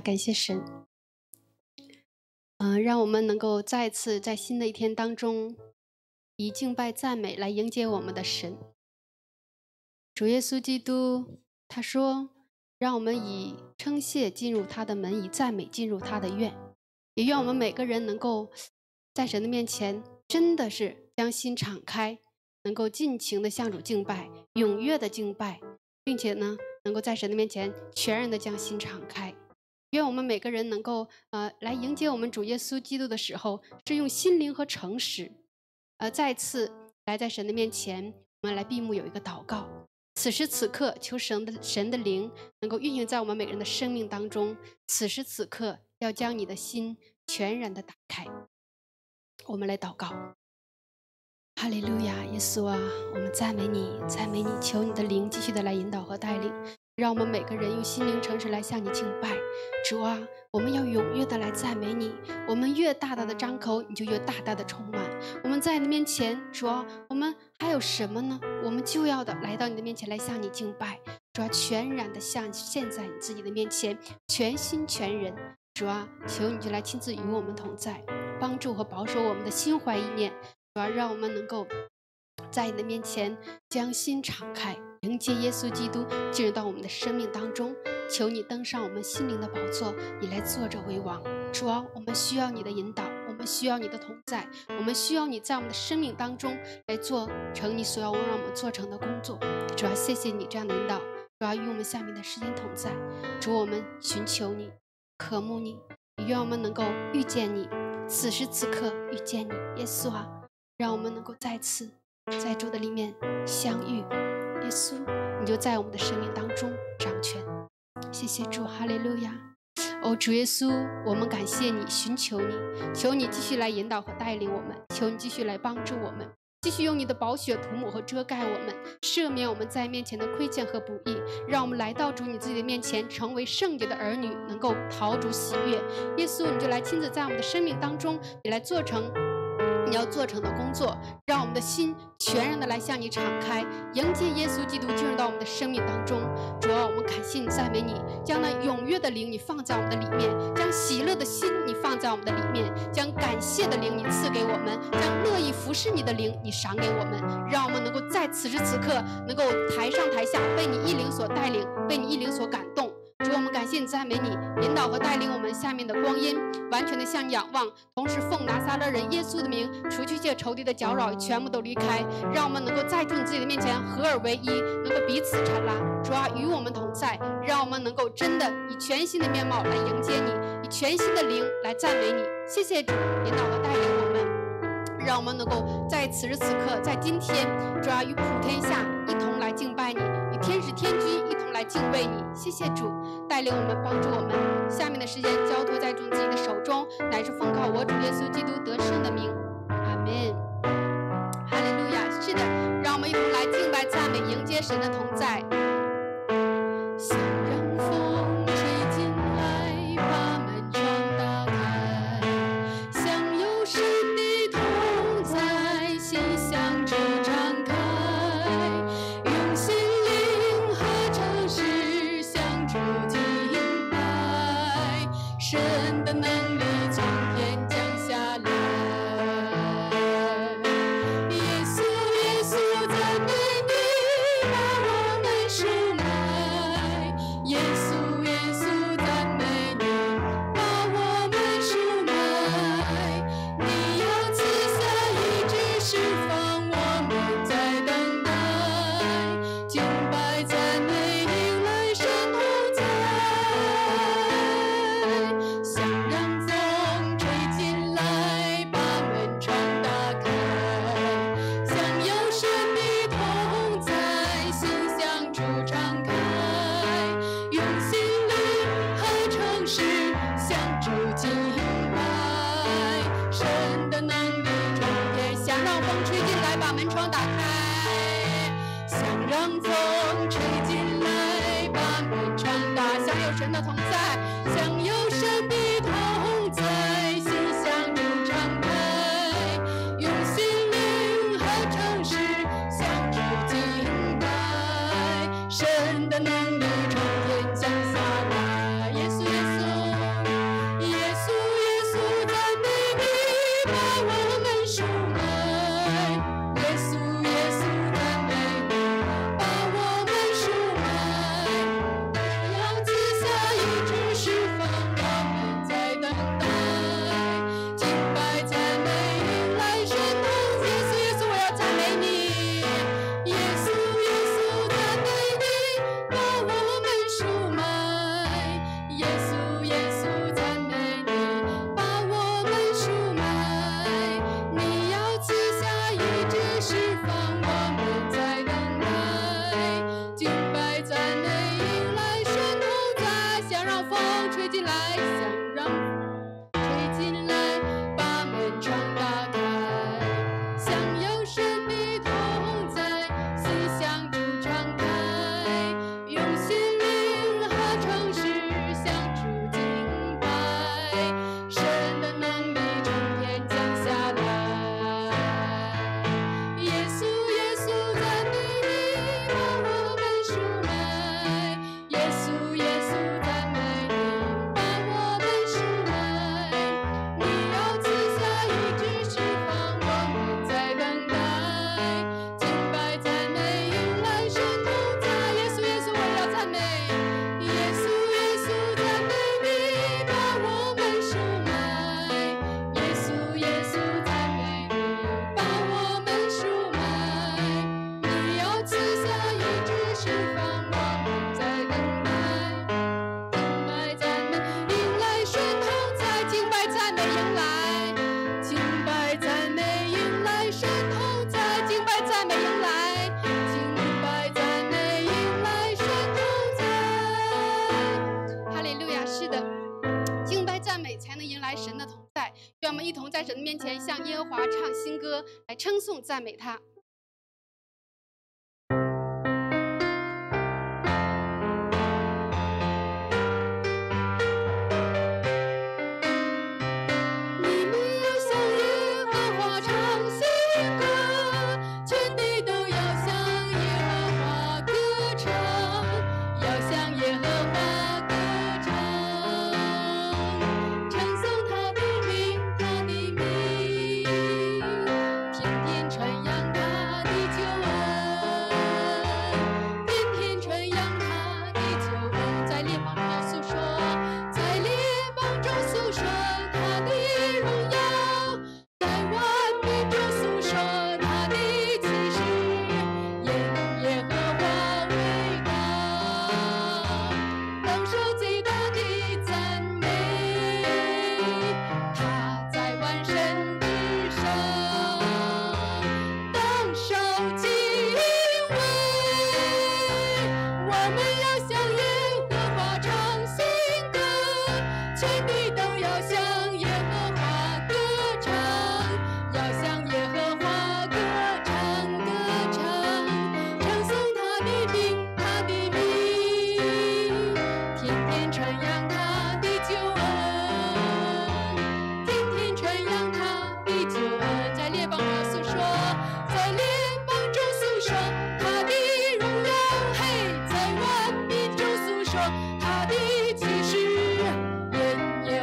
感谢神。让我们能够再次在新的一天当中，以敬拜赞美来迎接我们的神。主耶稣基督他说，让我们以称谢进入他的门，以赞美进入他的院。也愿我们每个人能够在神的面前真的是将心敞开，能够尽情的向主敬拜，踊跃的敬拜，并且呢能够在神的面前全然的将心敞开。愿我们每个人能够来迎接我们主耶稣基督的时候，是用心灵和诚实再次来在神的面前，我们来闭目有一个祷告。此时此刻求神的灵能够运行在我们每个人的生命当中，此时此刻要将你的心全然的打开。我们来祷告。哈利路亚，耶稣啊，我们赞美你，赞美你，求你的灵继续的来引导和带领，让我们每个人用心灵诚实来向你敬拜。主啊，我们要踊跃的来赞美你，我们越大大的张口，你就越大大的充满。我们在你面前，主啊，我们还有什么呢？我们就要的来到你的面前来向你敬拜。主啊，全然的向现在你自己的面前，全心全人。主啊，求你就来亲自与我们同在，帮助和保守我们的心怀意念。主啊，让我们能够在你的面前将心敞开，迎接耶稣基督进入到我们的生命当中。求你登上我们心灵的宝座，你来坐着为王。主啊，我们需要你的引导，我们需要你的同在，我们需要你在我们的生命当中来做成你所要让我们做成的工作。主啊，谢谢你这样的引导。主啊，与我们下面的时间同在。主，我们寻求你，渴慕你，也愿我们能够遇见你，此时此刻遇见你。耶稣啊，让我们能够再次在主的里面相遇。耶稣，你就在我们的生命当中掌权。谢谢主，哈利路亚。主耶稣，我们感谢你，寻求你，求你继续来引导和带领我们，求你继续来帮助我们，继续用你的宝血涂抹和遮盖我们，赦免我们在面前的亏欠和不义，让我们来到主你自己的面前，成为圣洁的儿女，能够讨主喜悦。耶稣，你就来亲自在我们的生命当中，你来做成你要做成的工作，让我们的心全然的来向你敞开，迎接耶稣基督进入到我们的生命当中。主啊，我们感谢你，赞美你，将那踊跃的灵你放在我们的里面，将喜乐的心你放在我们的里面，将感谢的灵你赐给我们，将乐意服侍你的灵你赏给我们，让我们能够在此时此刻能够台上台下被你一灵所带领，被你一灵所感动。主，我们感谢你，赞美你，引导和带领我们下面的光阴完全的向你仰望，同时奉拿撒勒人耶稣的名，除去一切仇敌的搅扰，全部都离开，让我们能够在主你自己的面前合而为一，能够彼此缠拉。主啊，与我们同在，让我们能够真的以全新的面貌来迎接你，以全新的灵来赞美你。谢谢主引导和带领我们，让我们能够在此时此刻，在今天，主啊，与普天下一同来敬拜你，与天使天君一同来敬畏你。谢谢主带领我们，帮助我们。下面的时间交托在主自己的手中，乃是奉靠我主耶稣基督得胜的名。阿们。哈利路亚。是的，让我们一同来敬拜赞美，迎接神的同在。像让风吹进来，把门窗打开，像有神的同在，心向主敞开，用心灵和诚实向主敬拜，神的能力从天降下来。耶稣，耶稣，赞美你，把我们赎买。耶稣，耶稣，赞美你，把我们赎买。你要赐下医治释放，我们在等待。敬拜赞美迎来神同在，像让风吹进来，把门窗打开，像有神的同在，心向主敞开，用心灵和诚实向主敬拜，神的能力从天想让风吹进来，把门窗打开，像让风吹进来，把门窗打开，想有神的同在，像有神的同在，心向主敞开，用心灵和诚实向主敬拜，神的能力从天降下来。耶稣，耶稣，来，向让吹进来，把门窗打开，享有神的同在，思想主敞开，用心灵和诚实向主敬拜，神的能力从天降下来。耶稣，耶稣，赞美你，把我们赎来。耶稣，耶稣，赞美你，把我们赎来。你要赐下医治释放，我们在等待。敬拜赞美，迎来神同在。耶稣，耶稣，我要赞美。耶稣，耶稣，赞美你，把我们赎来。耶稣，耶稣，赞美你，把我们赎来。你要赐下医治释放，我们在等待。敬拜赞美，迎来神同在。敬拜赞美，迎来。敬拜赞美，迎来神同在。敬拜赞美，迎来。敬拜赞美，迎来神同在。哈利路亚！是的，敬拜赞美才能迎来神的同在。愿我们一同在神的面前向耶和华唱新歌，来称颂赞美他。你们要向耶和华唱新歌，全地都要向耶和华歌唱，要向耶和华歌唱，称颂他的名，他的名，天天传扬他的救恩，天天传扬他的救恩，在列邦中要诉说，在列邦中诉说他的荣耀，在万民中诉说他的启示，耶和华伟大，当受极大的赞美，他在万神之上，当受敬畏。我们要向耶和华唱新歌，全地都要向耶和华歌唱，要向耶和华歌唱，歌唱，唱颂他的名，他的名，天天传扬他的救恩，天天传扬他的救恩，在列邦中诉说，在列邦中诉说他的荣耀，嘿，在万民中诉说他的启示，耶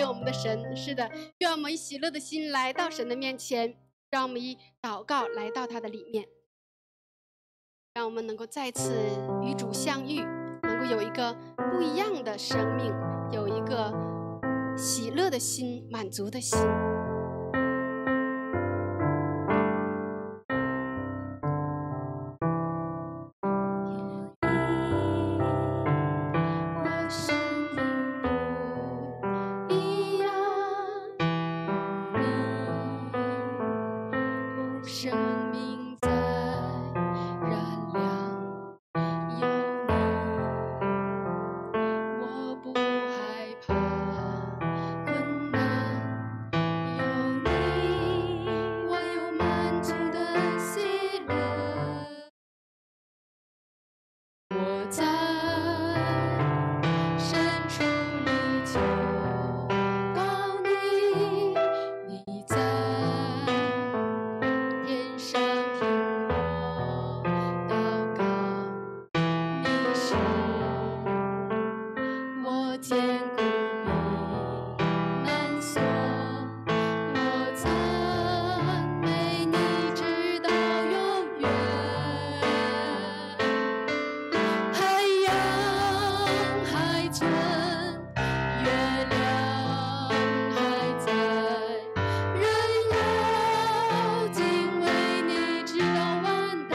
接我们的神。是的，愿我们以喜乐的心来到神的面前，让我们以祷告来到他的里面，让我们能够再次与主相遇，能够有一个不一样的生命，有一个喜乐的心，满足的心。生命在燃亮，有你，我不害怕困难，有你，我有满足的喜乐。我在深处里求告你，你在天上听我祷告，你是我坚固避难所，我赞美你直到永远。海洋还存，月亮还在，人要敬畏你直到万代。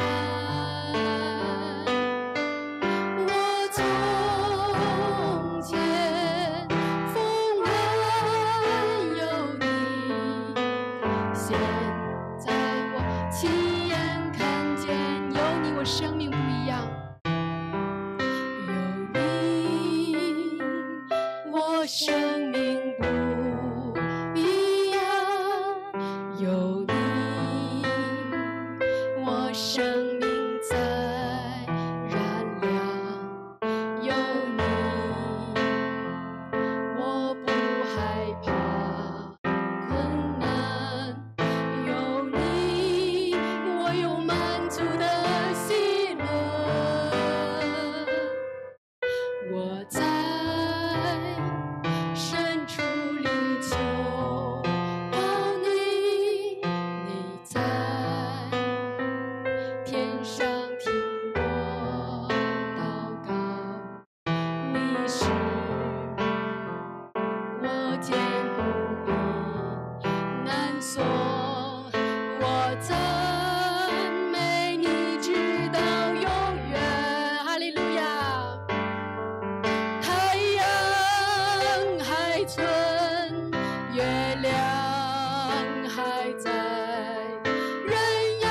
我从前风闻有你，现在我亲眼看见有你，我生命不一样。有你，我生命不一样。有你，我生命在燃亮。有你，我不害怕困难。有你，我有满足的喜乐。我在深处里求告你，你在天上听我祷告，你是我坚固避难所，我赞美你直到永远。哈利路亚。海洋还存，月亮还在，人要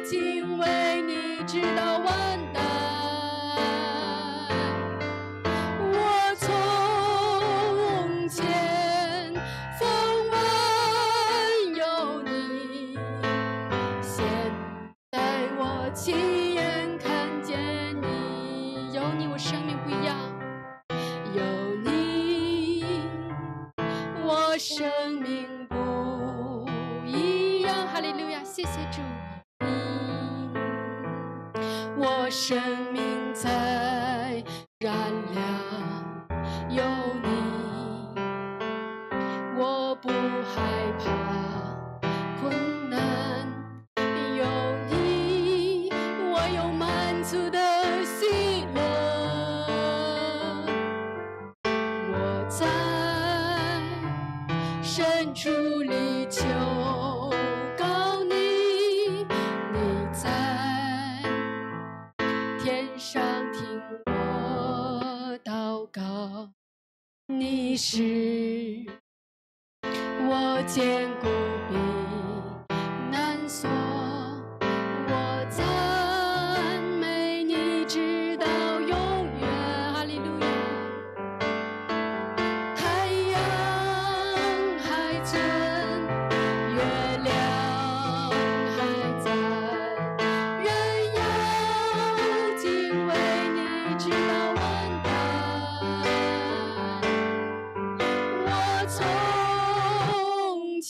敬畏你直到万代。我从前风闻有你，现在我亲眼看见你，有你我生命不一样。有你，我生命不一样。哈利路亚，谢谢主。我生命在燃亮，有你，我不害怕困难。有你，我有满足的喜乐。我在深处里求告你，你在天上听我祷告，你是我坚固避难所，我赞美你直到永远。哈利路亚。海洋还存，月亮还在，人要敬畏你直到万代。我从前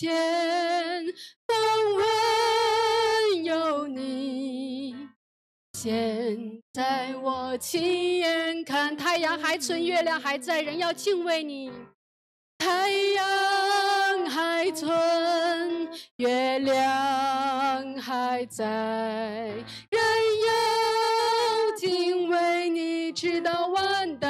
风闻有你，现在我亲眼看，太阳还存，月亮还在，人要敬畏你。太阳还存，月亮还在，人要敬畏你，直到万代。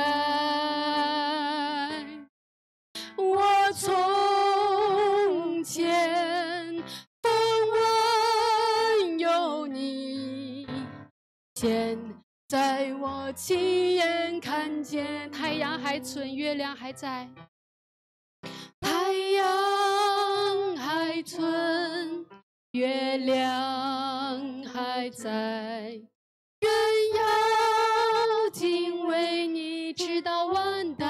我从前风闻有你，现在我亲眼看见，太阳还存，月亮还在。太阳还存，月亮还在，人要敬畏你，直到万代。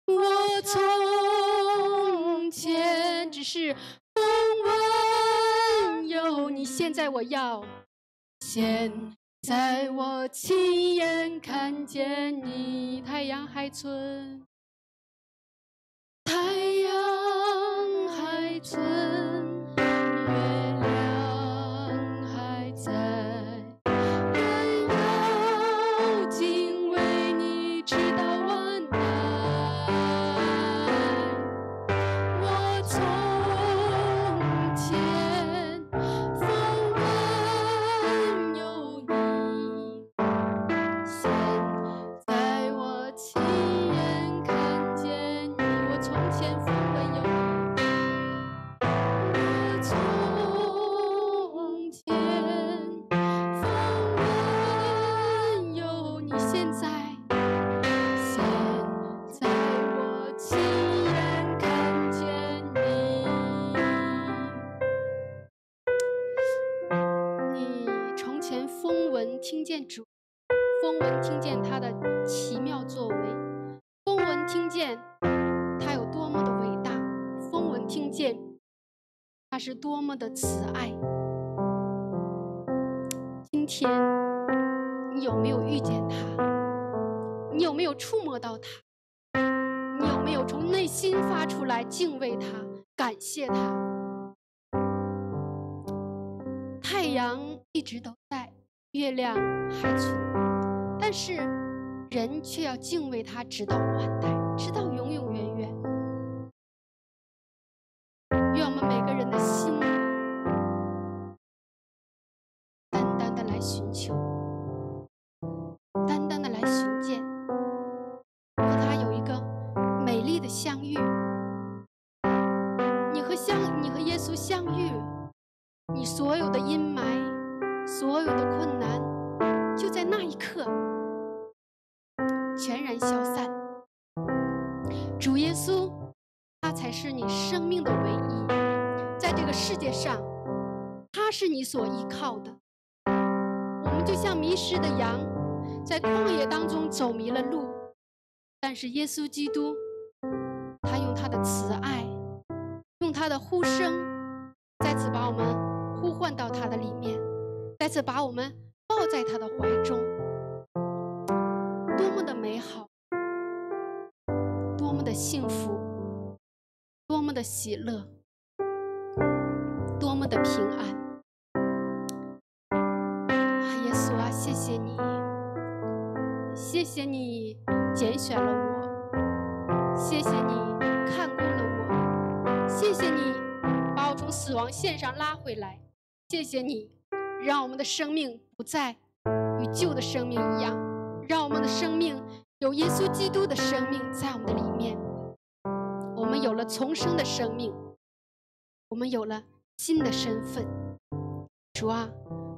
我从前只是风闻有你，现在我要，现在我亲眼看见你。太阳还存，太阳还存，月亮还在，人要敬畏你，直到万代。我从前风闻有你，现在我亲眼看见你。我从前风闻有你，我从前风闻有你，现在我亲眼看见你。你从前风闻听见主，风闻听见他的奇妙作为，风闻听见他有多么的伟大，风闻听见他是多么的慈爱。今天你有没有遇见他？你有没有触摸到他？你有没有从内心发出来敬畏他、感谢他？太阳一直都在，月亮还存，但是人却要敬畏他，直到万代，直到永永远远。愿我们每个人的心单单的来寻求，单单的来寻见，和他有一个美丽的相遇。你和耶稣相遇，你所有的阴霾，所有的困难，就在那一刻全然消散。主耶稣，他才是你生命的唯一，在这个世界上，他是你所依靠的。我们就像迷失的羊，在旷野当中走迷了路，但是耶稣基督，他用他的慈爱，用他的呼声，再次把我们呼唤到他的里面，再次把我们抱在他的怀中。多么的美好，多么的幸福，多么的喜乐，多么的平安。耶稣啊，谢谢你，谢谢你拣选了我，谢谢你看顾了我，谢谢你把我从死亡线上拉回来，谢谢你让我们的生命不再与旧的生命一样，让我们的生命有耶稣基督的生命在我们的里面。我们有了重生的生命，我们有了新的身份。主啊，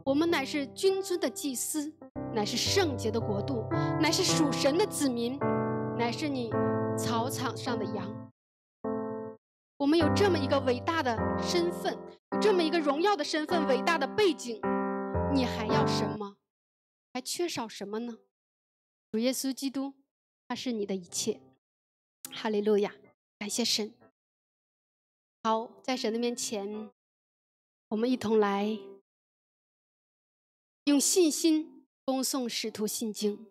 我们乃是君尊的祭司，乃是圣洁的国度，乃是属神的子民，乃是你草场上的羊。我们有这么一个伟大的身份，有这么一个荣耀的身份，伟大的背景，你还要什么？还缺少什么呢？主耶稣基督，他是你的一切。哈利路亚，感谢神。好，在神的面前，我们一同来用信心恭诵使徒信经。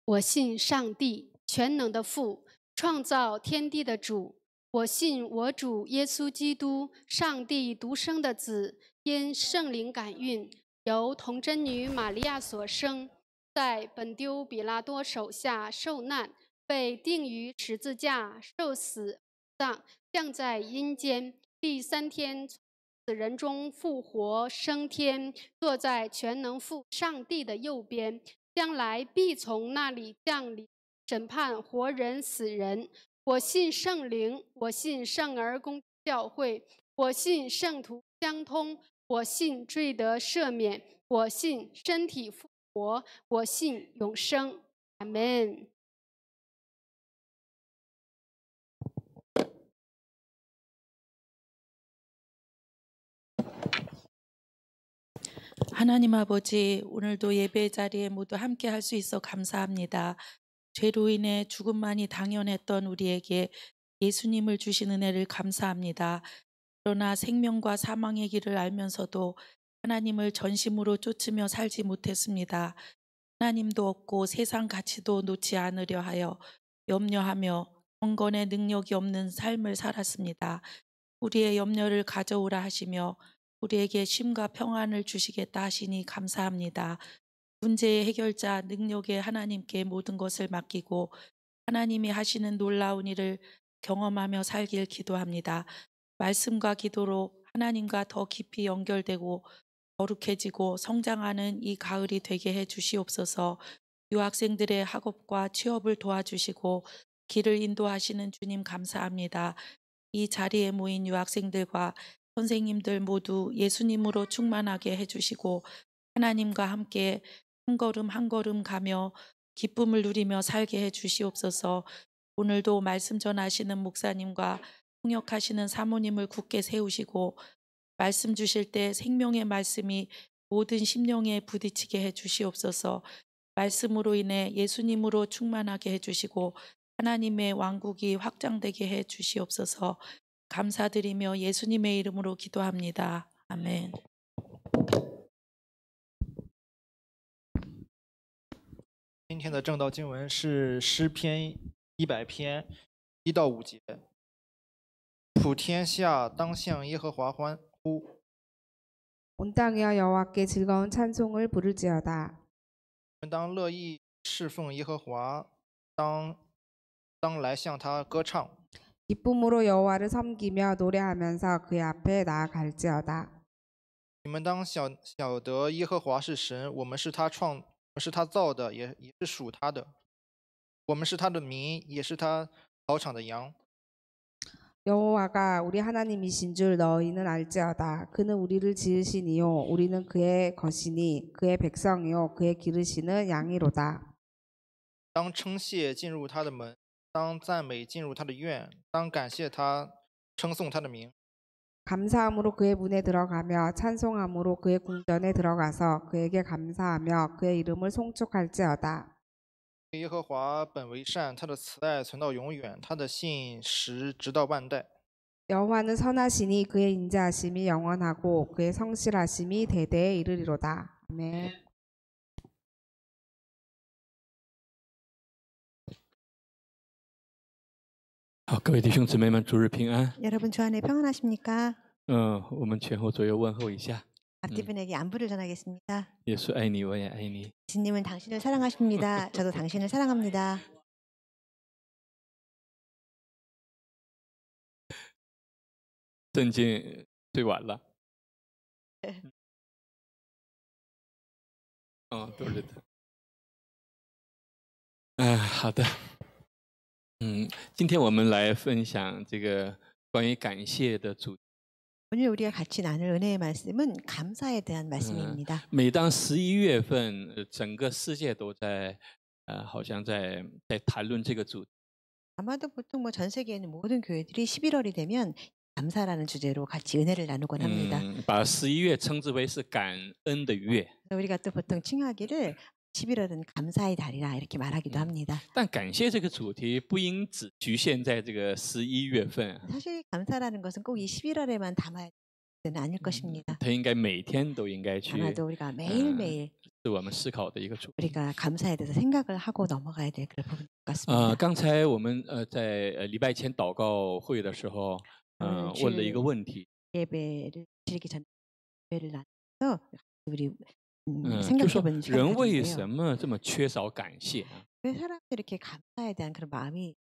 我信上帝，全能的父，创造天地的主。我信我主耶稣基督，上帝独生的子，因圣灵感孕，由童真女玛利亚所生，在本丢比拉多手下受难，被钉于十字架，受死葬，降在阴间。第3天从死人中复活升天，坐在全能父上帝的右边，将来必从那里降临，审判活人死人。我信圣灵，我信圣而公教会，我信圣徒相通，我信罪得赦免，我信身体复活，我信永生。阿们。 하나님 아버지, 오늘도 예배 자리에 모두 함께 할 수 있어 감사합니다. 죄로 인해 죽음만이 당연했던 우리에게 예수님을 주신 은혜를 감사합니다. 그러나 생명과 사망의 길을 알면서도 하나님을 전심으로 쫓으며 살지 못했습니다. 하나님도 없고 세상 가치도 놓지 않으려 하여 염려하며 경건의 능력이 없는 삶을 살았습니다. 우리의 염려를 가져오라 하시며 우리에게 쉼과 평안을 주시겠다 하시니 감사합니다. 문제의 해결자 능력의 하나님께 모든 것을 맡기고 하나님이 하시는 놀라운 일을 경험하며 살길 기도합니다. 말씀과 기도로 하나님과 더 깊이 연결되고 거룩해지고 성장하는 이 가을이 되게 해 주시옵소서. 유학생들의 학업과 취업을 도와주시고 길을 인도하시는 주님 감사합니다. 이 자리에 모인 유학생들과 선생님들 모두 예수님으로 충만하게 해주시고 하나님과 함께 한 걸음 한 걸음 가며 기쁨을 누리며 살게 해주시옵소서. 오늘도 말씀 전하시는 목사님과 통역하시는 사모님을 굳게 세우시고 말씀 주실 때 생명의 말씀이 모든 심령에 부딪히게 해주시옵소서. 말씀으로 인해 예수님으로 충만하게 해주시고 하나님의 왕국이 확장되게 해주시옵소서. 감사드리며 예수님의 이름으로 기도합니다. 아멘. 今天的正道经文是诗篇100篇1到5节。普天下当向耶和华欢呼， 온 땅이여 여호와께 즐거운 찬송을 부를지어다. 我们当乐意侍奉耶和华，当来向他歌唱。 기쁨으로 여호와를 섬기며 노래하면서 그의 앞에 나아갈지어다. 你们当晓得耶和华是神，我们是他造的，也是属他的。我们是他的民，也是他草场的羊。 여호와가 우리 하나님이신 줄 너희는 알지어다. 그는 우리를 지으시니요 우리는 그의 것이니 그의 백성이요 그의 기르시는 양이로다. 当称谢进入他的门，当赞美进入他的院，当感谢他，称颂他的名。 감사함으로 그의 문에 들어가며 찬송함으로 그의 궁전에 들어가서 그에게 감사하며 그의 이름을 송축할지어다. 耶和华本为善，他的慈爱存到永远，他的信实直到万代。 여호와는 선하시니 그의 인자하심이 영원하고 그의 성실하심이 대대에 이르리로다. 아멘.好，各位弟兄姊妹们，主日平安。 여러분 주 안에 평안하십니까? 我们前后左右问候一下。 앞뒤분에게 안부를 전하겠습니다. 耶稣爱你，我也爱你。 예수님은 당신을 사랑하십니다. 저도 당신을 사랑합니다. 圣经最晚了。都是的。好的。今天我们来分享这个关于感谢的主题。 오늘 우리가 같이 나눌 은혜의 말씀은 감사에 대한 말씀입니다. 每当11月份，整个世界都在，好像在谈论这个主题。 아마도 보통 전 세계에 있는 모든 교회들이 11월이 되면 감사라는 주제로 같이 은혜를 나누곤 합니다. 把11月称之为是感恩的月。 우리가 또 보통 칭하기를 11월은 감사의 달이라 이렇게 말하기도 합니다. 但感谢这个主题不应只局限在这个11月份。 사실 감사라는 것은 꼭 이 11월에만 담아야 되는 아닐 것입니다. 它应该每天都应该去 아마도 우리가 매일매일 是我们思考的一个主题。 우리가 감사에 대해서 생각을 하고 넘어가야 될 그런 부분 같습니다. 刚才我们在礼拜前祷告会的时候，问了一个问题。 예배를 드리기 전에 예배를 나눠서 우리 就 생각해 说 보는 시간을 人为 가졌는데요. 什么这么缺少感谢啊？ 왜 사람들이 이렇게 감사에 대한 그런 마음이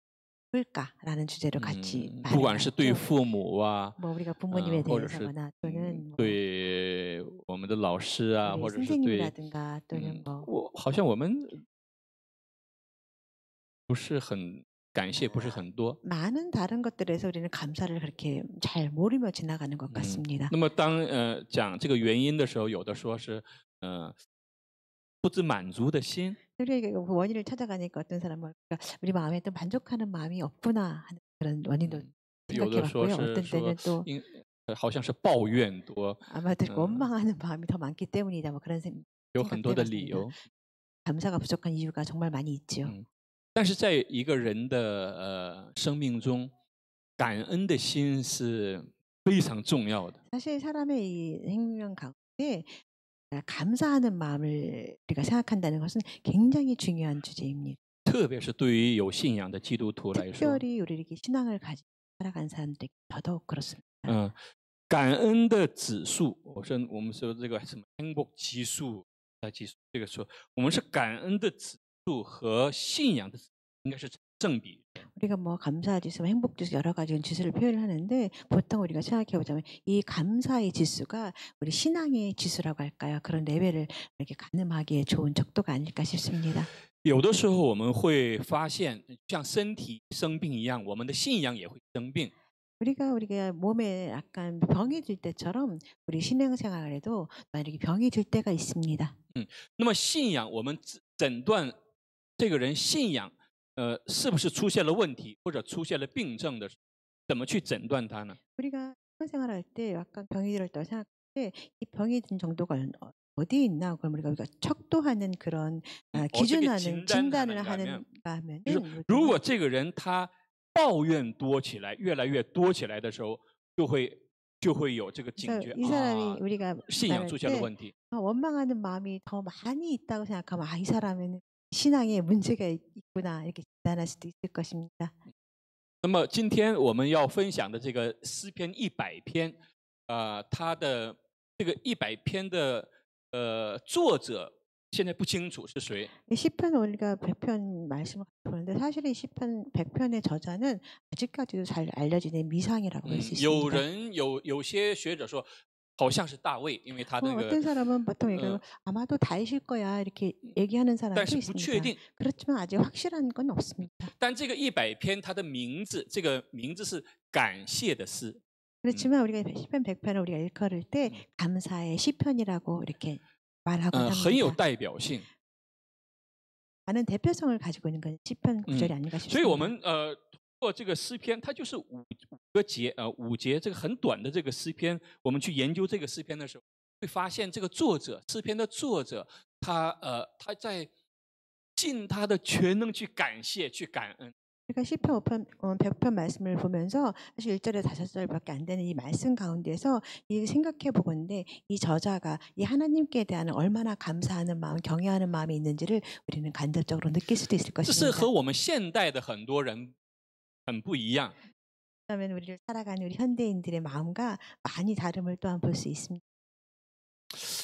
없을까라는 주제로 같이 不 말을 管是对 나눴죠. 父母啊， 뭐 우리가 부모님에 或者是 대해서거나 또는 뭐 对我们的老师啊， 우리 或者是对 선생님이라든가 또는 뭐 好像我们不是很感谢，不是很多。 많은 다른 것들에서 우리는 감사를 그렇게 잘 모르며 지나가는 것 같습니다. 那么当讲这个原因的时候，有的说是不知满足的心， 우리가 그 원인을 찾아가니까 어떤 사람은 우리 마음에 또 만족하는 마음이 없구나 하는 그런 원인도 有的说 생각해봤고요. 是 어떤 说 때는 또 好像是抱怨多， 아마도 원망하는 마음이 더 많기 때문이다. 뭐 그런 有很多的理 생각도 由。 감사가 부족한 이유가 정말 많이 있지요. 但是在一个人的生命中，感恩的心是非常重要的。 사실 사람의 이 생명 가운데 감사하는 마음을 우리가 생각한다는 것은 굉장히 중요한 주제입니다. 特别是对于有信仰的基督徒来说， 특별히 우리 이렇게 신앙을 가지고 살아간 사람들에게 더더욱 그렇습니다. 感恩的指数，我们说这个什么행복指数指数，这个说我们是感恩的指数和信仰的指数应该是正比。 우리가 뭐 감사 지수, 행복 지수 여러 가지 지수를 표현하는데 보통 우리가 생각해 보자면 이 감사의 지수가 우리 신앙의 지수라고 할까요? 그런 레벨을 이렇게 가늠하기에 좋은 척도가 아닐까 싶습니다. 有的时候我们会发现，像身体生病一样，我们的信仰也会生病。 우리가 몸에 약간 병이 들 때처럼 우리 신앙생활에도 이렇게 병이 들 때가 있습니다. 那么信仰，我们诊断这个人信仰，是不是出现了问题或者出现了病症的，怎么去诊断它呢？ 우리가 신앙생활할 때 약간 병이 들었다고 생각할 때 이 병이 든 정도가 어디에 있나 그럼 우리가 척도하는 그런 기준하는 진단을 하는 하면 如果这个人他抱怨多起来，越来越多起来的时候，就会有这个警觉 이 사람이 우리가 信仰出现了 말할 问题。 때 원망하는 마음이 더 많이 있다고 생각하면 이 사람은 신앙에 문제가 있구나 이렇게 진단할 수도 있을 것입니다. 那么今天我们要分享的这个诗篇100篇，它的这个100篇的作者现在不清楚是谁。 시편 우리가 100편 말씀을 보는데 사실 이 시편 100편의 저자는 아직까지도 잘 알려지는 미상이라고 할 수 有 있습니다. 人有些学者说，好像是大卫，因为他那个 어떤 사람은 보통 얘기하고 아마도 다윗일 거야 이렇게 얘기하는 但 사람도 是不确 있습니다. 定。 그렇지만 아직 확실한 건 없습니다. 但这个100篇，它的名字，这个名字是感谢的诗。 그렇지만 우리가 시편 100편을 우리가 일컬을 때 감사의 시편이라고 이렇게 말하고 很有 합니다. 代表性。 많은 대표성을 가지고 있는 건 시편 구절이 아닌가 所以我 싶습니다. 们通过这个诗篇，它就是五个节5节这个很短的这个诗篇，我们去研究这个诗篇的时候，会发现这个作者诗篇的作者，他在尽他的全能去感谢、去感恩。 우리가 시편 100편 말씀을 보면서 사실 1절에 5절밖에 안 되는 이 말씀 가운데서 이 생각해 보건데 이 저자가 이 하나님께 대한 얼마나 감사하는 마음, 경외하는 마음이 있는지를 우리는 간접적으로 느낄 수도 있을 这是 것입니다. 和我们现代的很多人很不一样。 그러면 우리를 살아가는 우리 현대인들의 마음과 많이 다름을 또한 볼 수 있습니다.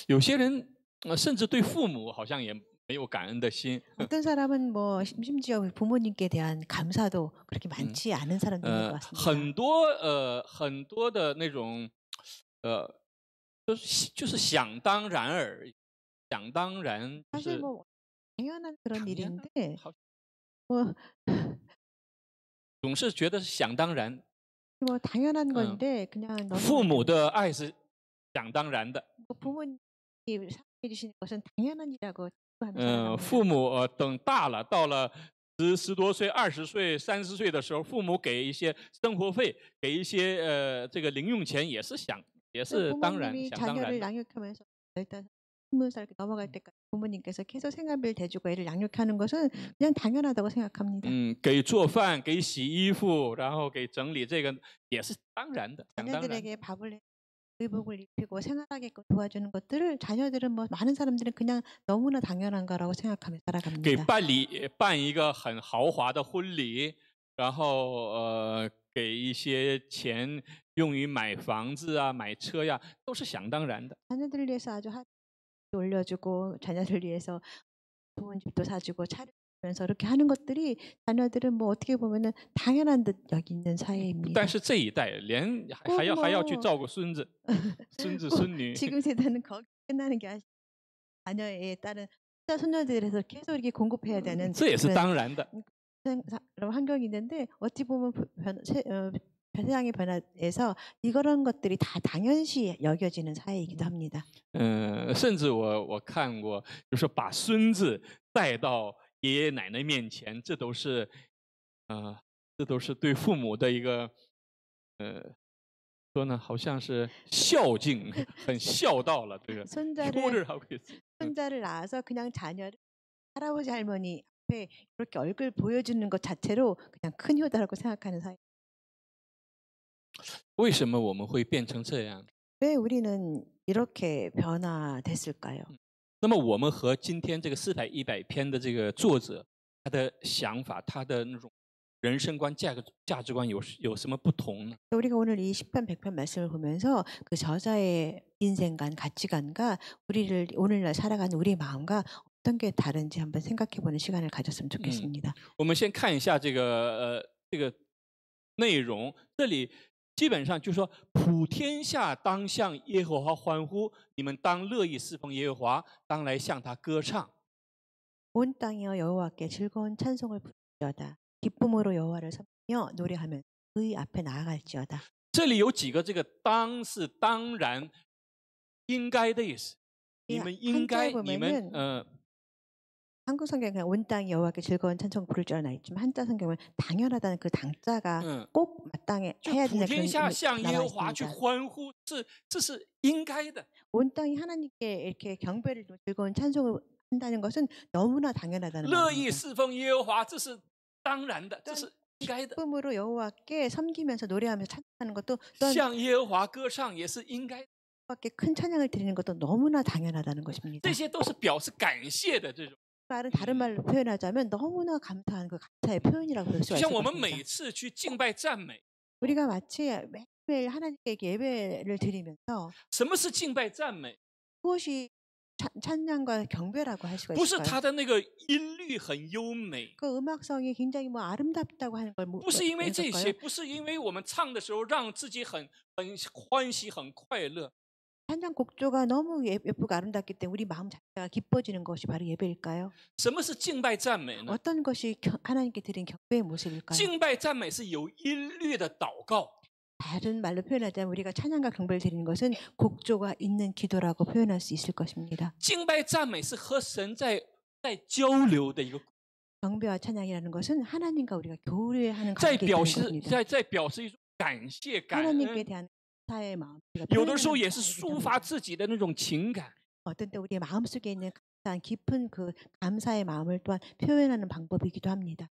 有些人甚至对父母好像也没有感恩的心。 어떤 사람은 뭐 심지어 부모님께 대한 감사도 그렇게 많지 않은 사람도 있는 것 같습니다. 很多的那种就是想当然而已，想当然就 사실 是 뭐 당연한 그런 당연한? 일인데 好 뭐 总是觉得是想当然， 당연한 건데 그냥 너무 父母的爱是想当然的。 부모님이 사랑해 주시는 것은 당연한 일이라고 하면서 살아갑니다. 父母等大了，到了10多岁、20岁、30岁的时候，父母给一些生活费，给一些这个零用钱，也是当然 부모님이 想当然 자녀를 的。 양육하면서 일단 20살 넘어갈 때까지 부모님께서 계속 생활비를 대주고 애를 양육하는 것은 그냥 당연하다고 생각합니다. 给做饭，给洗衣服，然后给整理，这个也是当然的，想当然。 자녀들에게 밥을 해 의복을 입히고 생활하게끔 도와주는 것들을 자녀들은 뭐 많은 사람들은 그냥 너무나 당연한 거라고 생각하며 给 살아갑니다. 办一个很豪华的婚礼，然后给一些钱用于买房子啊、买车呀，都是想当然的。 자녀들을 위해서 아주 올려주고 자녀들 위해서 좋은 집도 사주고 차를 주면서 이렇게 하는 것들이 자녀들은 뭐 어떻게 보면은 당연한 듯 여기는 但 사회입니다. 是这一代连还 꼭 要去 뭐 照顾孙子、孙子 꼭 孙女， 지금 세대는 거기 끝나는 게 아니라 자녀에 따른 손자 손녀들에서 계속 이렇게 공급해야 되는 这也是 그런 当然的。 환경이 있는데 어찌 보면 세상의 변화에서 이런 것들이 다 당연시 여겨지는 사회이기도 합니다. 甚至我看过，就说把孙子带到爷爷奶奶面前，这都是对父母的一个说呢，好像是孝敬，很孝道了。这个 효를 하고 있어요. 손자를 낳아서 그냥 자녀를 할아버지 할머니 앞에 이렇게 얼굴 보여주는 것 자체로 그냥 큰 효다라고 생각하는 사회. 为什么我们会变成这样？ 왜 우리는 이렇게 변화됐을까요? 那么我们和今天这个400-100篇的这个作者他的想法，他的那种人生观、价值观有什么不同呢？ 우리가 오늘 이 10편 100편 말씀을 보면서 그 저자의 인생관, 가치관과 우리를 오늘날 살아가는 우리 마음과 어떤 게 다른지 한번 생각해보는 시간을 가졌으면 좋겠습니다. 我们先看一下这个内容，这里基本上就说普天下当向耶和华欢呼，你们当乐意侍奉耶和华，当来向他歌唱。 온 땅이여 여호와께 즐거운 찬송을 부르짖어다. 기쁨으로 여호와를 섬기며 노래하면 그의 앞에 나아갈지어다. 这里有几个这个当是当然应该的意思，你们应该，你们 한국 성경에 온 땅이 여호와께 즐거운 찬송 부를지어다 나 있지만 한자 성경은 당연하다는 그 당자가 꼭 마땅해 就 해야 普 되는 天 그런 下 의미 向耶 나와 和华去 있습니다. 欢呼，这是应该的。 온 땅이 하나님께 이렇게 경배를 즐거운 찬송을 한다는 것은 너무나 당연하다는 乐意 말입니다. 侍奉耶和华，这是当然的，这是应该的。 기쁨으로 여호와께 섬기면서 노래하면서 찬양하는 것도 또한 向耶和华歌唱也是应该的， 여호와께 큰 찬양을 드리는 것도 너무나 당연하다는 것입니다. 这些都是表示感谢的这种。 말은 다른 말로 표현하자면 너무나 감사한 그 감사의 표현이라고 볼 就 수가 像 있을 我们每 것입니다. 次去敬拜赞美， 우리가 마치 매일 하나님께 예배를 드리면서 什么是敬拜赞美？ 무엇이 찬양과 경배라고 할 수가 不是 있을까요? 它的那个音律很优美， 그 음악성이 굉장히 뭐 아름답다고 하는 걸 不是因为这些， 해석할까요? 不是因为我们唱的时候让自己很欢喜、很快乐。 찬양 곡조가 너무 예쁘고 아름답기 때문에 우리 마음 자체가 기뻐지는 것이 바로 예배일까요? 什么是敬拜赞美呢？ 어떤 것이 하나님께 드린 경배의 모습일까요? 敬拜赞美是有音律的祷告， 다른 말로 표현하자면 우리가 찬양과 경배를 드리는 것은 곡조가 있는 기도라고 표현할 수 있을 것입니다. 敬拜赞美是和神在交流的一个， 경배와 찬양이라는 것은 하나님과 우리가 교류하는 在 관계가 表 되는 示 것입니다. 在表示一种感谢、感 하나님께 恩， 대한 감사의 마음. 有的时候也是抒发自己的那种情感。 어떤 때 우리의 마음속에 있는 감사한 깊은 그 감사의 마음을 또한 표현하는 방법이기도 합니다.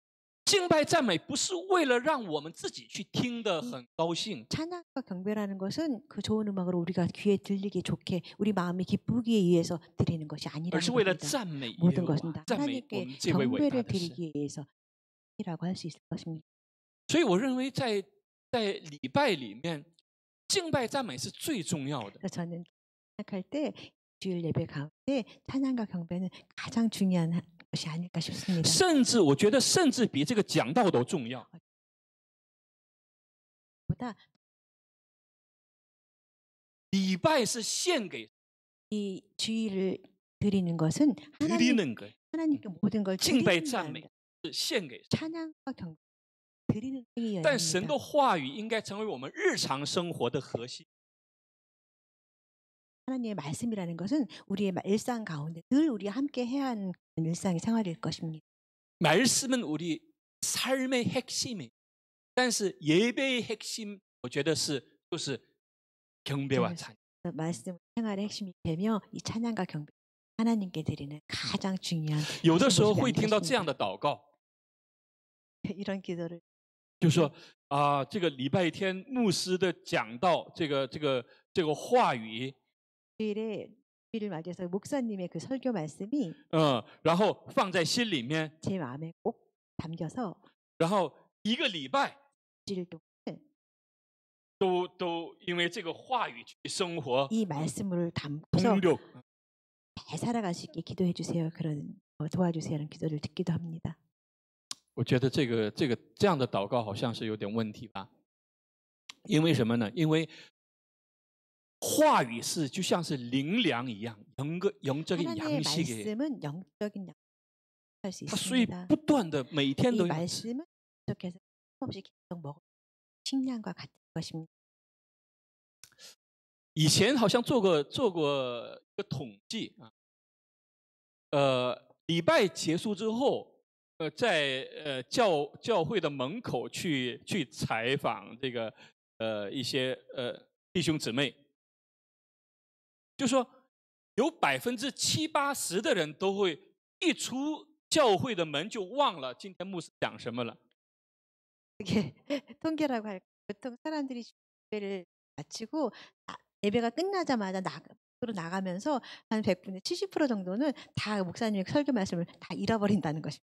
敬拜赞美不是为了让我们自己去听得很高兴， 찬양과 경배라는 것은 그 좋은 음악으로 우리가 귀에 들리기 좋게 우리 마음이 기쁘기 위해서 드리는 것이 而 아니라는 是为了 겁니다. 赞美耶 모든 和 것은 华 다 ，赞美我 하나님께 们这位伟大 경배를 的神。 드리기 위해서라고 할 수 있을 것입니다. 所以我认为在礼拜里面，敬拜赞美是最重要的。 그래서 저는 생각할 때 주일 예배 가운데 찬양과 경배는 가장 중요한 것이 아닐까 싶습니다. 甚至我觉得，甚至比这个讲道都重要。 보다 礼拜是献给 이 주일을 드리는 것은 드리는 거， 하나님께 모든 걸 敬拜 드리는 赞美 거예요. 是献给神。 찬양과 경배 드리는 행위여야 但神 합니다. 的话语应该成为我们日常生活的核心。 하나님의 말씀이라는 것은 우리의 일상 가운데 늘 우리가 함께 해야 하는 일상의 생활일 것입니다. 말씀은 우리 삶의 핵심이. 但是예배의 핵심， 我觉得就是경배와 찬양。 말씀 생활의 핵심이 되며 이 찬양과 경배 하나님께 드리는 가장 중요한 有的时候 모습이 会听到 아닐까 这样的祷告， 이런 기도를 就说这个礼拜天牧师的讲道，这个话语， 주일을 맞이해서 목사님의 그 설교 말씀이 然后放在心里面， 제 마음에 꼭 담겨서 然后一个礼拜 주일 동안 都因为这个话语去生活， 이 말씀을 담고서 同流， 잘 살아갈 수 있게 기도해 주세요. 그런 도와주세요라는 기도를 듣기도 합니다. 我觉得这样的祷告好像是有点问题吧？因为什么呢？因为话语是就像是灵粮一样， 영적인 하나님의 양식이에요. 말씀은 영적인 양식할 수 它所以 있습니다. 不断的每天 이 都要吃。 말씀은 계속해서 없이 계속 먹을 식량과 같은 것입니다. 以前好像做过一个统计啊，礼拜结束之后，在教会的门口去采访这个一些弟兄姊妹，就说有70%、80%的人都会一出教会的门就忘了今天牧师讲什么了。 그게 통계라고 할 보통 사람들이 예배를 마치고 예배가 끝나자마자 밖으로 나가면서 한 100분의 70% 정도는 다 목사님의 설교 말씀을 다 잃어버린다는 것입니다.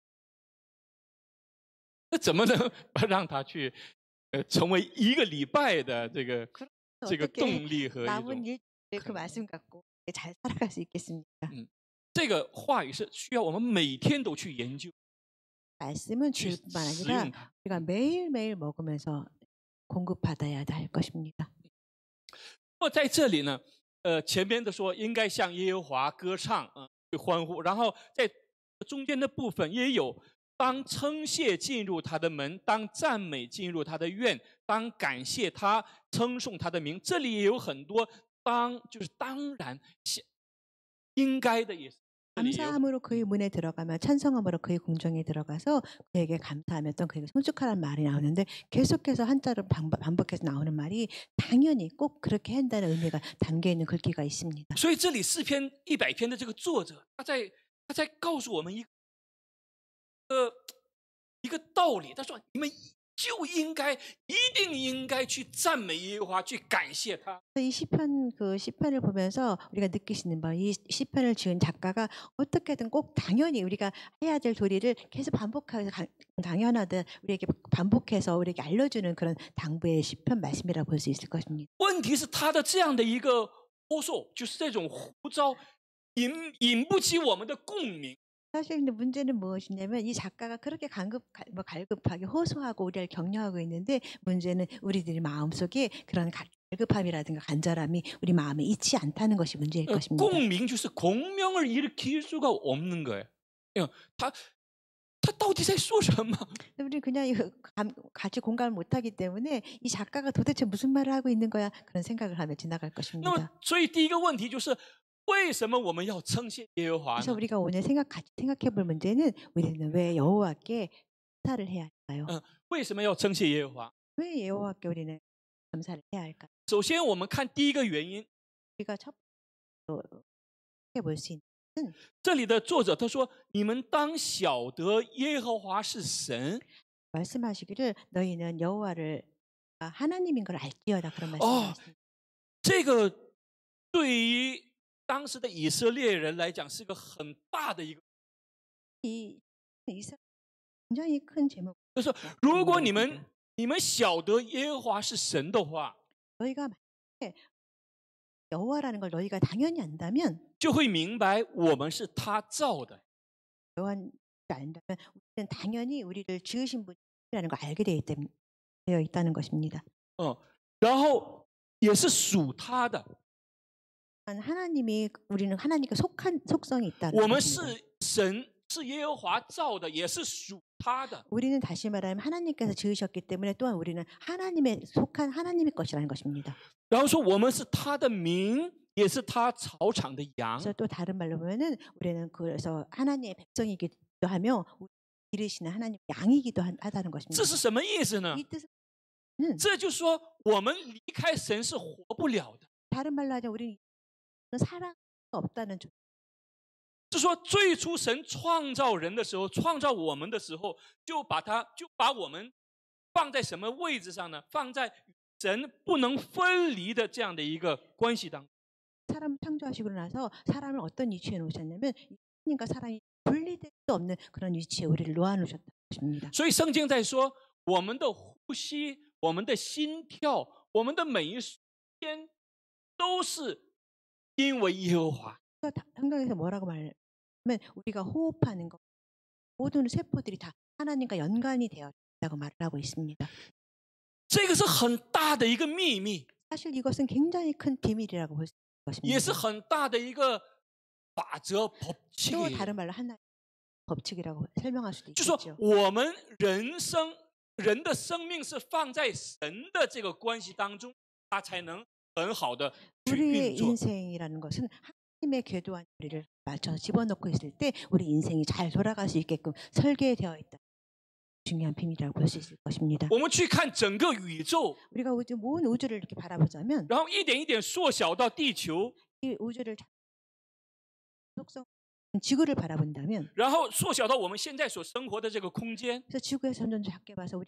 那怎么能让他去成为一个礼拜的这个 어떻게 动力和一 남은 种 일주일에 그 말씀 갖고 잘 살아갈 수 있겠습니까? 这个话语是需要我们每天都去研究， 말씀은 去 주뿐만 使 아니라 用它。 우리가 매일매일 먹으면서 공급받아야 할 것입니다. 那么在这里呢，前面的说应该向耶和华歌唱去欢呼，然后在中间的部分也有当称谢进入他的门，当赞美进入他的院，当感谢他，称颂他的名。这里也有很多就是当然应该的意思。 감사함으로 그의 문에 들어가며 찬송함으로 그의 궁정에 들어가서 그에게 감사하며 또 그에게 송축하라는 말이 나오는데 계속해서 한자로 반복해서 나오는 말이 당연히 꼭 그렇게 한다는 의미가 담겨 있는 글귀가 있습니다. 所以这里诗篇100篇的这个作者，他在告诉我们一个道理，他说你们就一定应该去赞美耶和华，去感谢他。 이 시편 시편을 보면서 우리가 느낄 수 있는 바, 이 시편을 지은 작가가 어떻게든 꼭 당연히 우리가 해야 될 도리를 계속 반복해서 당연하듯 우리에게 반복해서 우리에게 알려주는 그런 당부의 시편 말씀이라고 볼 수 있을 것입니다. 问题是他的这样的一个呼诉，就是这种呼召，引不起我们的共鸣。 사실 근데 문제는 무엇이냐면 이 작가가 그렇게 갈급하게 호소하고 우리를 격려하고 있는데 문제는 우리들의 마음속에 그런 갈급함이라든가 간절함이 우리 마음에 있지 않다는 것이 문제일 것입니다. 共鸣就是공명을 일으킬 수가 없는 거예요. 他到底在说什么？ 우리 그냥 이거 같이 공감을 못하기 때문에 이 작가가 도대체 무슨 말을 하고 있는 거야 그런 생각을 하며 지나갈 那 것입니다. 么，所以第一个问题就是为什么我们要称谢耶和华 그래서 呢？ 우리가 오늘 같이 생각해볼 문제는 우리는 왜 여호와께 감사를 해야 할까요? 为什么要称谢耶和华？ 왜 여호와께 우리는 감사를 해야 할까? 首先，我们看第一个原因， 우리가 첫 번째로 볼 수 있는 这里的作者他说：“你们当晓得耶和华是神。 말씀하시기를 너희는 여호와를 하나님인 걸 알지어다 그런 말씀을 哦 하십니다. 这个对于当时的以色列人来讲是个很大的一个。 이 굉장히 큰 제목. 就是说，如果你们晓得耶和华是神的话， 너희가 만약에 여호와라는 걸 너희가 당연히 안다면 就会明白我们是他造的。 여호와를 안다면 우리는 당연히 우리를 지으신 분이라는 걸 알게 되어 있다는 것입니다. 然后也是属他的。 우리는 하나님께 속한 속성이 있다는 我们 것입니다. 是神，是耶和华造的，也是属他的。 우리는 다시 말하면 하나님께서 지으셨기 때문에 또한 우리는 하나님의 속한 하나님의 것이라는 것입니다. 然后说我们是他的民，也是他草场的羊。 그래서 또 다른 말로 보면은 우리는 그래서 하나님의 백성이기도 하며 기르시는 하나님의 양이기도 하다는 것입니다. 这是什么意思呢？ 이 뜻은 这就是说我们离开神是活不了的。 다른 말로 하자면 우리는 살아가 없다는 점. 就说最初神创造人的时候，创造我们的时候，就把我们放在什么位置上呢？放在神不能分离的这样的一个关系当中。 사람을 창조하시고 나서 사람을 어떤 위치에 놓으셨냐면 하나님과 사람이 분리될 수 없는 그런 위치에 우리를 놓아놓으셨다는 것입니다. 所以圣经在说，我们的呼吸、我们的心跳、我们的每一天，都是因为耶和华。 성경에서 뭐라고 말하면 우리가 호흡하는 것 모든 세포들이 다 하나님과 연관이 되어 있다고 말을 하고 있습니다. 这个是很大的一个秘密， 사실 이것은 굉장히 큰 비밀이라고 볼 수 있는 也是 것입니다. 很大的一个法则 또 법칙이에요. 다른 말로 하나의 법칙이라고 설명할 수도 就说 있겠죠. 我们人的生命是放在神的这个关系当中，它才能很好的去 우리의 运作。 인생이라는 것은 하나님의 궤도와 우리를 맞춰서 집어넣고 있을 때 우리 인생이 잘 돌아갈 수 있게끔 설계되어 있다. 중요한 비밀이라고 볼 수 있을 것입니다. 我们去看整个宇宙， 우리가 모든 우주를 이렇게 바라보자면 然后一点一点缩小到地球， 이 우주를 속성 지구를 바라본다면 然后缩小到我们现在所生活的这个空间， 그래서 지구에서 점점 작게 봐서 우리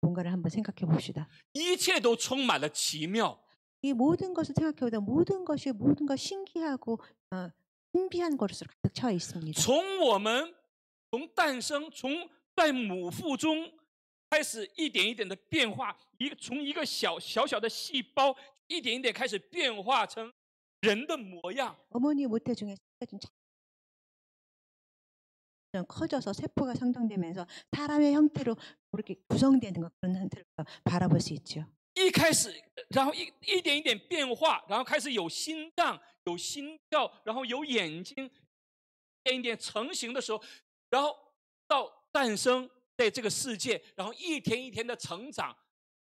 공간을 한번 생각해 봅시다. 一切都充满了奇妙。 이 모든 것을 생각해보다 모든 것이 신기하고 신비한 것으로 가득 차 있습니다. 从我们从诞生，从在母腹中开始一点一点的变化，从一个小的细胞，一点一点开始变化成人的模样。 어머니 모태 중에 커져서 세포가 성장되면서 사람의 형태로 이렇게 구성되는 것 그런 형태를 바라볼 수 있죠. 一开始，然后一点一点变化，然后开始有心脏、有心跳，然后有眼睛，一点一点成型的时候，然后到诞生在这个世界，然后一天一天的成长，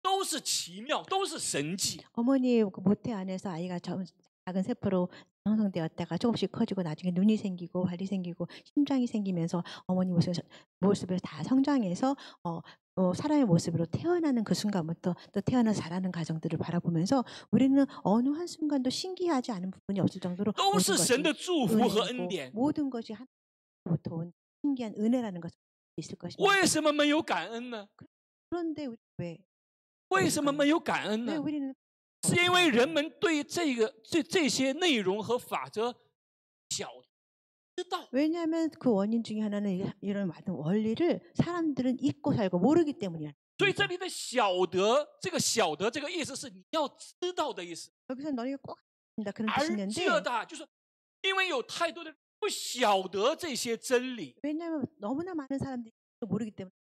都是奇妙，都是神迹。 어머니 모태 안에서 아이가 작은 세포로 형성되었다가 조금씩 커지고 나중에 눈이 생기고 발이 생기고 심장이 생기면서 어머니 모습에서 다 성장해서 사람의 모습으로 태어나는 그 순간부터 또 태어나서 자라는 과정들을 바라보면서 우리는 어느 한순간도 신기하지 않은 부분이 없을 정도로 都是神的祝福和恩典。 모든 것이 하나님부터 온 신기한 은혜라는 것을 있을 것입니다. 为什么没有感恩呢？ 그런데 우리 왜 为什么没有感恩 왜 呢？ 우리는 是因为人们对这些内容和法则知道。 왜냐하면 그 원인 중에 하나는 이런 많은 원리를 사람들은 잊고 살고 모르기 때문이야. 所以这里的晓得，这个晓得这个意思是你要知道的意思。 여기서 너희가 꼭 한다 그런 而 뜻이 있는데 这大就是因为有太多的人不晓得这些真理。 왜냐하면 너무나 많은 사람들이 모르기 때문에.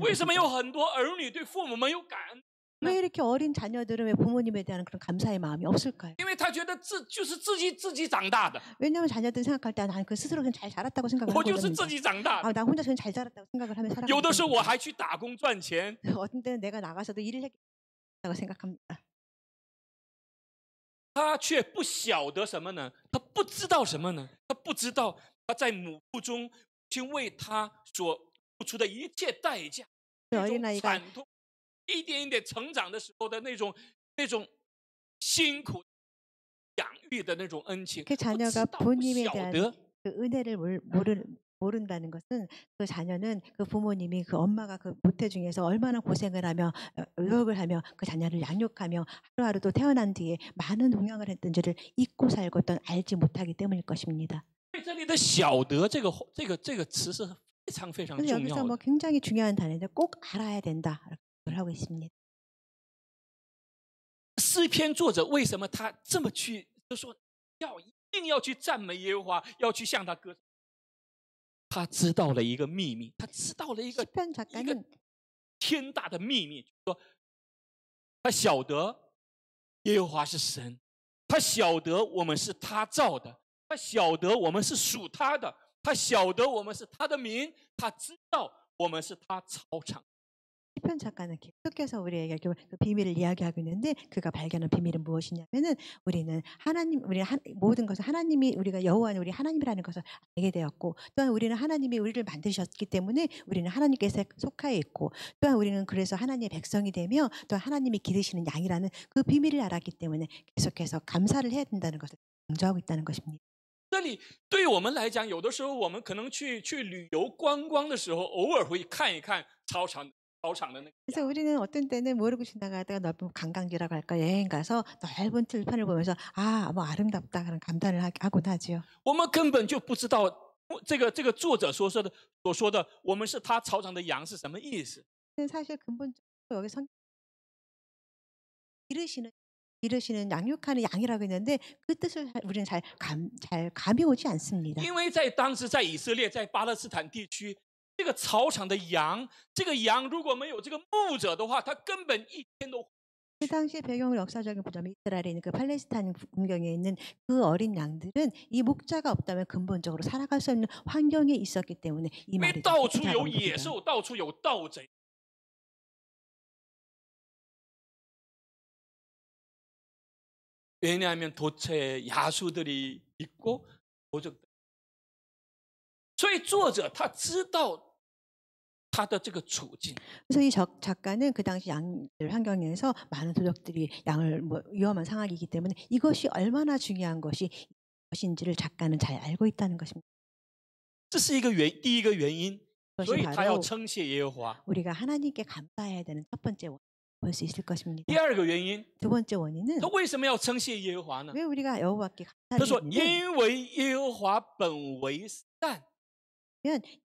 为什么有很多儿女对父母没有感恩？ 왜 이렇게 어린 자녀들은 왜 부모님에 대한 그런 감사의 마음이 없을까요? 因为他觉得就是自己长大的， 왜냐하면 자녀들이 생각할 때 나는 그 스스로 그냥 잘 자랐다고 생각을 我 하고 就是自 있는데 己长大的。 나 혼자 그냥 잘 자랐다고 생각을 하며 有的 살아가고 时候我还去打工赚钱， 어떤 때는 내가 나가서도 일을 했다고 생각합니다. 他却不晓得什么呢？他不知道什么呢？他不知道他在母腹中去为他所付出的一切代价， 그 那种 어린아이가 惨痛，一点一点成长的时候的那种辛苦养育的那种恩情， 그 不知 자녀가 道不 부모님에 晓 대한 得。 그 은혜를 모른다는 것은 그 자녀는 그 부모님이 그 엄마가 그 모태 중에서 얼마나 고생을 하며 노력을 하며 그 자녀를 양육하며 하루하루 또 태어난 뒤에 많은 동양을 했던지를 잊고 살고 또 알지 못하기 때문일 것입니다. 这里的晓得这个词是非常非常 그래서 重 여기서 要 뭐 的。 굉장히 중요한 단어인데 꼭 알아야 된다 를 하고 있습니다. 诗篇作者为什么他这么去就说一定要去赞美耶和华，要去向他歌唱？他知道了一个秘密，他知道了一个 시편 작가는 天大的秘密，就是说他晓得耶和华是神，他晓得我们是他造的，他晓得我们是属他的，他晓得我们是他的民，他知道我们是他草场。 시편 작가는 계속해서 우리에게 그 비밀을 이야기하고 있는데 그가 발견한 비밀은 무엇이냐면은 우리는 모든 것을 하나님이 우리가 여호와는 우리 하나님이라는 것을 알게 되었고 또한 우리는 하나님이 우리를 만드셨기 때문에 우리는 하나님께서 속하여 있고 또한 우리는 그래서 하나님의 백성이 되며 또 하나님이 기르시는 양이라는 그 비밀을 알았기 때문에 계속해서 감사를 해야 된다는 것을 강조하고 있다는 것입니다. 这里对于我们来讲，有的时候我们可能去旅游观光的时候，偶尔会看一看操场的那个。 그래서 우리는 어떤 때는 모르고 지나가다가 넓은 관광지라고 할까 여행 가서 넓은 들판을 보면서 뭐 아름답다 그런 감탄을 하곤 하지요. 我们根本就不知道这个作者所说的我们是他草场的羊是什么意思。 사실 근본적으로 여기 기르시는 기르시는 양육하는 양이라고 했는데 그 뜻을 우리는 잘 감이 오지 않습니다. 因为在当时在以色列，在巴勒斯坦地区，这个草场的羊，这个羊如果没有这个牧者的话，它根本一天都 그 당시 배경을 역사적인 보자면 이스라엘에 있는 그 팔레스타인 국경에 있는 그 어린 양들은 이 목자가 없다면 근본적으로 살아갈 수 없는 환경에 있었기 때문에 이 因为 말이 到处有 다가온 野 겁니다. 兽，到处有盗贼。왜냐하면 도처에 야수들이 있고 도적들. 所以作者他知道他的这个处境。 그래서 이 작가는 그 당시 양들 환경에서 많은 도적들이 양을 위험한 상황이기 때문에 이것이 얼마나 중요한 것인지를 작가는 잘 알고 있다는 것입니다. 这是第一个原因，所 그것이 以他要 바로 称谢耶和华。 우리가 하나님께 감사해야 되는 첫 번째 원인 볼 수 있을 것입니다. 第二个原因， 두 번째 원인은 他为什么要称谢耶和华呢？ 왜 우리가 여호와께 他说： 감사드리는 因为耶和华本为善，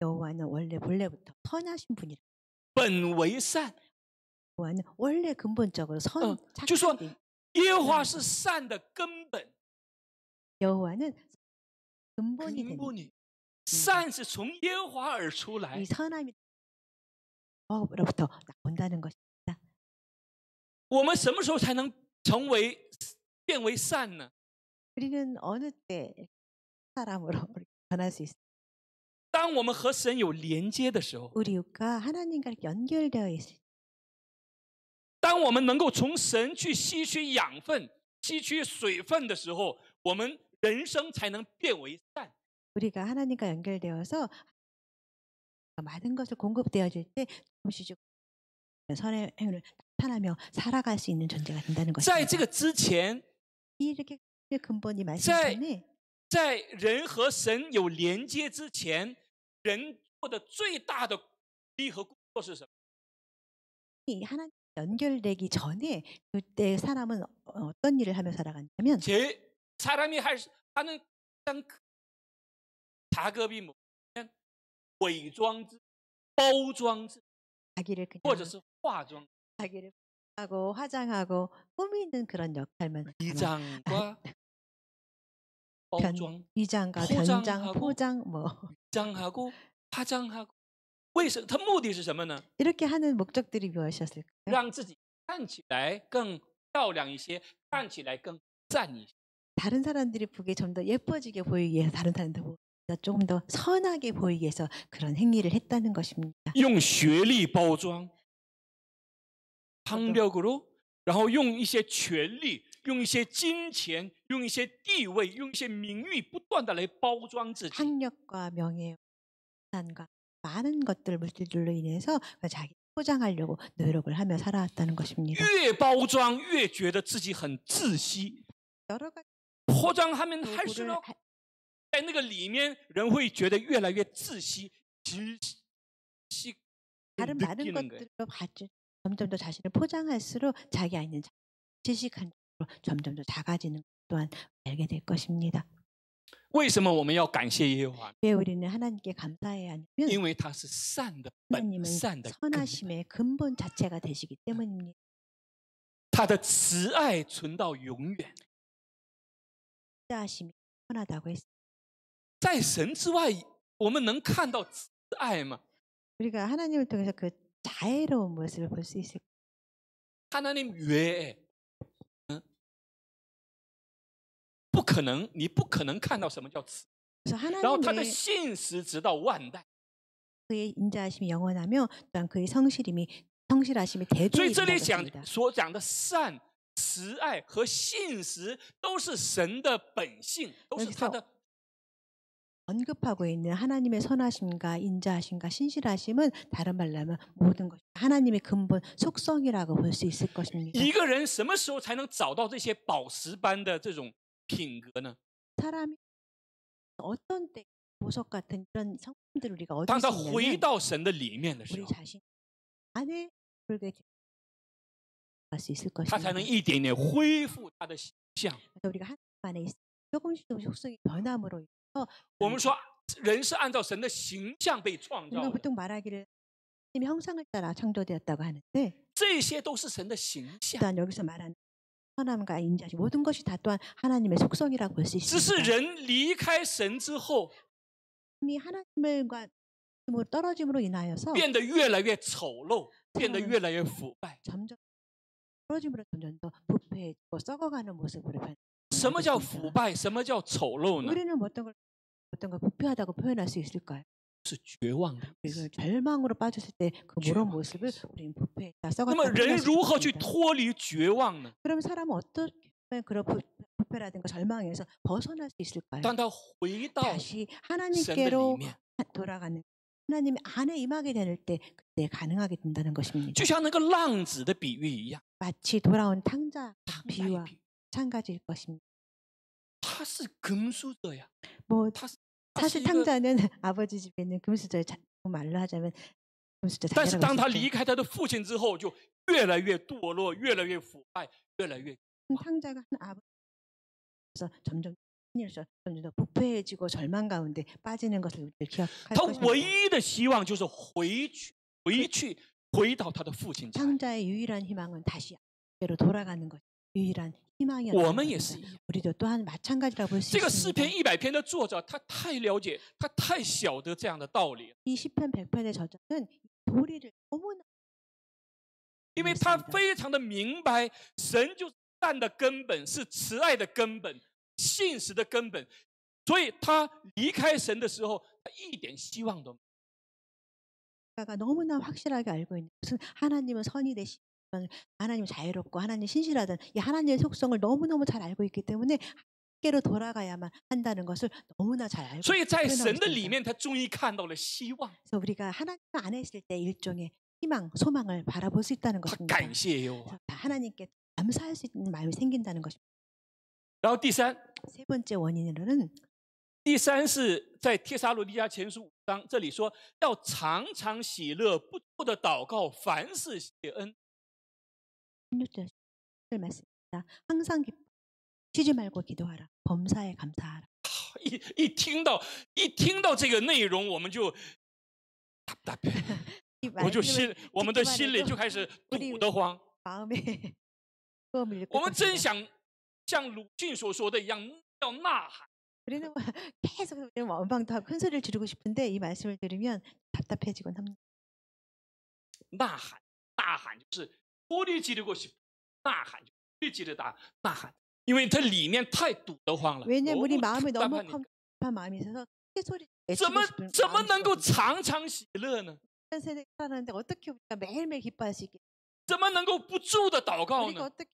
여호와는 본래부터 선하신 분이라. 本为善。 여호와는 원래 근본적으로 就说 착하신 耶和华是善的根本， 여호와는 근본이 되는 根本善是从耶和华而出来 이 。 선함이 여호와로부터 나온다는 것입니다. 我们什么时候才能变为善呢？ 우리는 어느 때 사람으로 변할 수 있어요? 当我们和神有连接的时候， 우리가 하나님과 연결되어 있을 때, 当我们能够从神去吸取养分、吸取水分的时候，我们人生才能变为善。 우리가 하나님과 연결되어서 많은 것을 공급되어질 때 조금씩 선의 행위를 나타나며 살아갈 수 있는 존재가 된다는 在 것입니다. 这个之前， 이렇게 근본이 말씀 在 전에 在人和神有连接之前，人做的最大的努力和工作是什么？ 이 하나님 연결되기 전에 그때 사람은 어떤 일을 하며 살아갔냐면 사람이 하는 가장 큰 작업이 뭐냐면 伪装自、包装自， 자기를 或者 그냥 是化妆。 자기를 하고 화장하고 꾸미는 그런 역할만 하지만 위장과 包装， 위장과 포장하고 변장, 포장 뭐 위장하고 화장하고， 为什么？它目的是什么呢？ 이렇게 하는 목적들이 무엇이었을까요? 让自己看起来更漂亮一些，看起来更赞一些。 다른 사람들이 보기에 좀 더 예뻐지게 보이기 위해서 다른 사람들 보기에 조금 더 선하게 보이기 위해서 그런 행위를 했다는 것입니다. 用学历包装，학력으로，然后用一些权力，用一些金钱，用一些地位，用一些名誉，不断的来包装自己。 학력과 명예, 산과 많은 것들 물질들로 인해서 자기 포장하려고 노력을 하며 살아왔다는 것입니다. 越包装越觉得自己很窒息， 여러 가지 포장하면 도구를 할수록 在那个里面，人会觉得越来越窒息，窒息。 다른 많은 느끼는 거예요. 것들로 점점 더 자신을 포장할수록 자기 안에 있는 지식한 쪽으로 점점 더 작아지는 것 또한 알게 될 것입니다. 为什么我们要感谢耶和华？ 왜 우리는 하나님께 감사해야 하냐면 因为他是善的本， 하나님은 善的根， 선하심의 근본 자체가 되시기 때문입니다. 他的慈爱存到永远。 자심이 선하다고 했습니다. 在神之外，我们能看到慈爱吗？ 우리가 하나님을 통해서 그 자애로운 모습을 볼 수 있을까요? 하나님 외에 不可能，你不可能看到什么叫慈。 그래서 然后 하나님 他的 외에 信实直到万代。 그의 인자하심이 영원하며 또한 그의 성실하심이 所 대대에 以这里 이른다고 했습니다. 所讲的善、慈爱和信实，都是神的本性，都是他的。 언급하고 있는 하나님의 선하심과 인자하심과 신실하심은 다른 말로 하면 모든 것 하나님의 근본 속성이라고 볼 수 있을 것입니다. 一个人什么时候才能找到这些宝石般的这种品格呢？ 사람이 어떤 때 보석 같은 이런 성품들을 우리가 얻을 当他 수 回 있냐면 到神的里面的时 우리 候， 자신 안에 불게 갈 수 있을 他才 것입니다. 能一点点恢复他的形象。 그래서 우리가 하나님 안에 조금씩 속성이 변함으로 인해서 我们说人是按照神的形象被创造 우리가 的， 보통 말하기를 하나님의 형상을 따라 창조되었다고 하는데 这些都是神的形象。 일단 여기서 말하는 선함과 인자심 모든 것이 다 또한 하나님의 속성이라고 볼 수 只是 있습니다. 人离开神之后， 이 하나님과 떨어짐으로 인하여서 变得越来越丑陋，变得越来越腐败。 점점 떨어짐으로 점점 더 부패해지고 썩어가는 모습으로 什么叫 변하고 腐败？什么叫丑陋呢？ 우리는 어떤 걸 부패하다고 표현할 수 있을까요? 是绝望的意 그리고 思。 절망으로 빠졌을 때 그 모든 모습을 우리는 부패했다 那么 썩었다 人 표현할 수 如何去 있습니다. 脱离绝望呢？ 그럼 사람은 어떻게 하면 그런 부패라든가 절망에서 벗어날 수 있을까요? 当他回到 다시 神的里 하나님께로 面， 돌아가는 하나님 안에 임하게 될 때 그때 가능하게 된다는 것입니다. 就像那个浪子的比喻一样， 마치 돌아온 탕자 他 비유와 마찬가지일 것입니다. 他是금수저야， 뭐 他是 사실 一个， 탕자는 아버지 집에 있는 금수저 말로 하자면 금수저 但是 자녀라고 当他 할 수 离 있죠. 开他的父亲之后，就越来越堕落，越来越腐败，越来越 탕자가 한 아버지에서 점점 더 부패해지고 절망 가운데 빠지는 것을 우리가 기억할 他 것입니다. 唯一的希望就是回到他的父亲家。 탕자의 유일한 희망은 다시 아버지로 돌아가는 것. 유일한 我 희망이었던 们也是一 것입니다. 样。 우리도 또한 마찬가지라고 볼 수 这个诗 있습니다. 篇100篇的作者，他太了解，他太晓得这样的道理， 이 시편 100편의 저자는 도리를 너무나 因为他非常的明白，神就是善的根本，是慈爱的根本，信实的根本。所以他离开神的时候，他一点希望都没有。 가 너무나 확실하게 알고 있는 것은 하나님은 선이 되시면 하나님은 자유롭고 하나님 신실하다는 이 하나님의 속성을 너무너무 잘 알고 있기 때문에 함께로 돌아가야만 한다는 것을 너무나 잘 알고 所以在 표현하고 神的里 있습니다. 面，他终于看到了希望， 그래서 우리가 하나님 안에 있을 때 일종의 희망, 소망을 바라볼 수 있다는 他 것입니다. 感谢耶和华。 그래서 하나님께 감사할 수 있는 마음이 생긴다는 것입니다. 然后第三， 세 번째 원인으로는 第三是在帖撒罗尼迦前书5章这里说，要常常喜乐，不住的祷告，凡事谢恩。 16절 말씀입니다. 항상 기뻐 쉬지 말고 기도하라. 범사에 감사하라. 一听到这个内容，我们就답답해， 이 我们的 말씀을 心里 듣기만 就开始 우리 堵得慌。 마음에 무거움을 我们真 느꼈습니다. 想像鲁迅所说的一样，要呐喊。 우리는 계속 원방도하고 큰 소리를 지르고 싶은데 이 말씀을 들으면 답답해지곤 합니다. 呐喊就是脱离基督싶， 呐喊就脱离基督的呐喊，因为它里面太堵得慌了。 왜냐면 우리 너무 마음에 너무 답답하니까. 컴플한 마음이 있어서 큰 소리 怎 외치고 么 싶은 怎么 마음이 能够 있거든요. 常常喜乐呢？ 이런 세대에 살아가는데 어떻게 우리가 매일매일 기뻐할 수 있겠어요? 怎么能够不住的祷告 우리가 呢？ 어떻게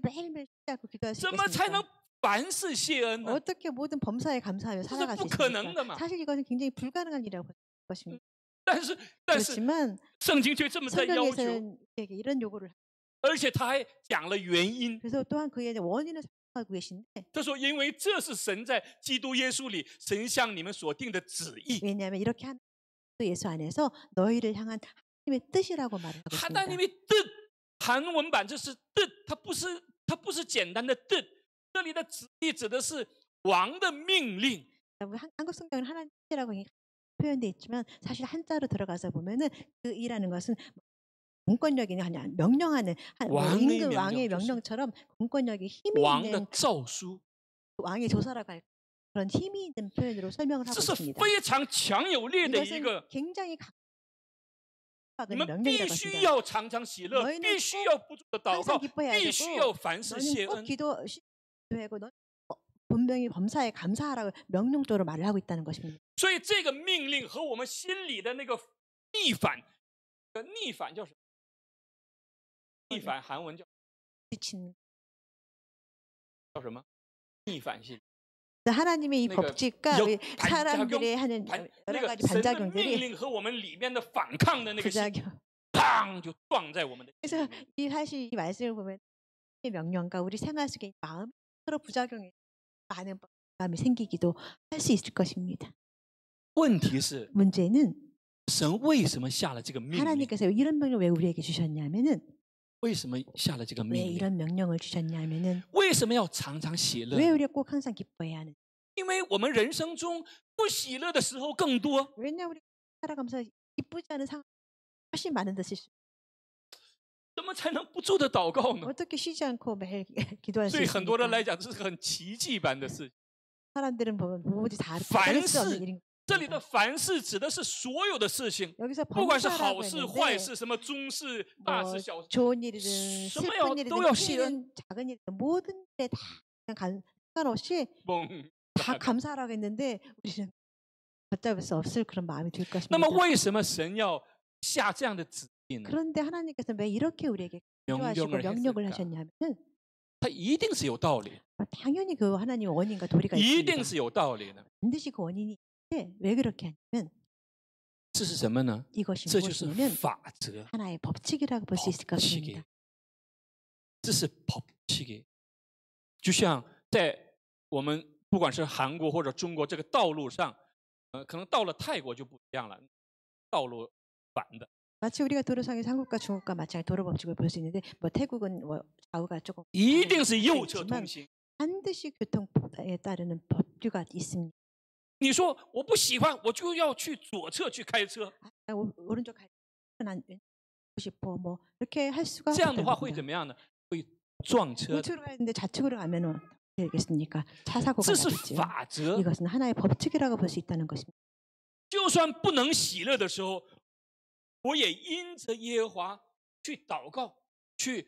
매일매일 쉬지 않고 기도할 수 怎么才能 있겠습니까? 凡事谢恩呢？ 어떻게 모든 범사에 감사하며 살아갈 수 不可能的嘛。 있습니까? 사실 이것은 굉장히 불가능한 일이라고 볼 것입니다. 但是 그렇지만 圣经却这么在要求， 성경에서는 우리에게 이런 요구를 而且他还讲了原因。 그래서 또한 그의 원인을 설명하고 계신데 他说：“因为这是神在基督耶稣里，神向你们所定的旨意。 왜냐하면 이렇게 하는 예수 안에서 너희를 향한 하나님의 뜻이라고 말을 하고 있습니다. 하나님의 뜻，韩文版这是뜻，它不是简单的뜻，这里的旨意指的是王的命令。 한국 성경은 하나님 뜻이라고 표현되어 있지만 사실 한자로 들어가서 보면은 그 이라는 것은 공권력이 아니라 명령하는 왕의 임금 명령, 왕의 명령처럼 공권력이 힘이 王 있는 的诏书， 왕의 조사라고 할 그런 힘이 있는 표현으로 설명을 하고 这是 있습니다. 非常强有力的一 이것은 个。 굉장히 你 강력한 们必 명령이라고 须 합니다. 要常常喜乐， 너희는 必须要不住的祷 항상 告， 기뻐해야 必须 되고 要凡事谢 너는 꼭 恩。 기도하고 너는 분명히 범사에 감사하라고 명령적으로 말을 하고 있다는 것입니다. 所以这个命令和我们心里的那个逆反，逆反叫什么？逆反韩文叫 지친 什么？逆反性。 하나님의 이 그러니까 법칙과 역- 우리 반작용, 사람들이 하는 那 여러 个 가지 神的命 반작용들이 令和我们里面的反抗的那个心， 부작용. 砰就撞在我们的心 그래서 里面。 이 사실 이 말씀을 보면 하나님의 명령과 우리 생활 속에 마음 서로 부작용이 많은 마음이 생기기도 할 수 있을 것입니다. 问题是， 문제는 神为什么下了这个命令？ 하나님께서 이런 명령 왜 우리에게 주셨냐면은 为什么下了这个 왜 命令？ 이런 명령을 주셨냐면은 为什么要常常喜乐？ 왜 우리가 꼭 항상 기뻐해야 하는? 因为我们人生中不喜乐的时候更多。 왜냐 우리 살아가면서 기쁘지 않은 상황 훨씬 많은 듯이 怎么么才能不住的祷告呢？ 어떻게 쉬지 않고 매일 기도할 수 对很多人 있습니까? 来讲，这是很奇迹般的事情。 사람들은 보면 도무지 다凡 다를 수 없는 事 일인 这里的凡事指的是所有的事情， 여기서 不管是 범사라고 好事、坏 했는데 事，什么中事、大 뭐 事、小事， 좋은 일이든 什么 슬픈 일이든都要 큰 谢恩。 일이든 작은 일이든 모든 일에 다 그냥 상관없이 懵。 다 감사하라고 했는데 우리는 걷잡을 수 없을 그런 마음이 들 那么 것입니다. 为什么神要下这样的旨意呢？ 그런데 하나님께서 왜 이렇게 우리에게 기도하시고 명령을 명령을 했을까? 하셨냐면은 他一定是有道理， 당연히 그 하나님 원인과 도리가 一定 있습니다. 是有道理的。 반드시 그 원인이 있는데 왜 그렇게 하냐면 这是什么呢？ 이것이 这就是 무엇이냐면 法则， 하나의 법칙이라고 볼 수 있을 법칙이 것입니다. 这是법칙이。就像在我们不管是韩国或者中国这个道路上，可能到了泰国就不一样了，道路反的。 마치 우리가 도로상에서 한국과 중국과 마찬가지 도로 법칙을 볼 수 있는데 뭐 태국은 뭐 좌우가 조금 一定是 다를 右 수 侧 있지만 通行。 반드시 교통법에 따르는 법규가 있습니다. 你说我不喜欢，我就要去左侧去开车， 오른쪽 갈 난 왼쪽 싶어 뭐 이렇게 할 수가 这样的 없다는 话会 겁니다. 怎么样呢？会撞车的。 우측으로 가는데 좌측으로 가면 어떻게 되겠습니까? 차 사고가 这是 나겠죠. 法则。 이것은 하나의 법칙이라고 볼 수 있다는 것입니다. 就算不能喜乐的时候，我也因着耶和华去祷告，去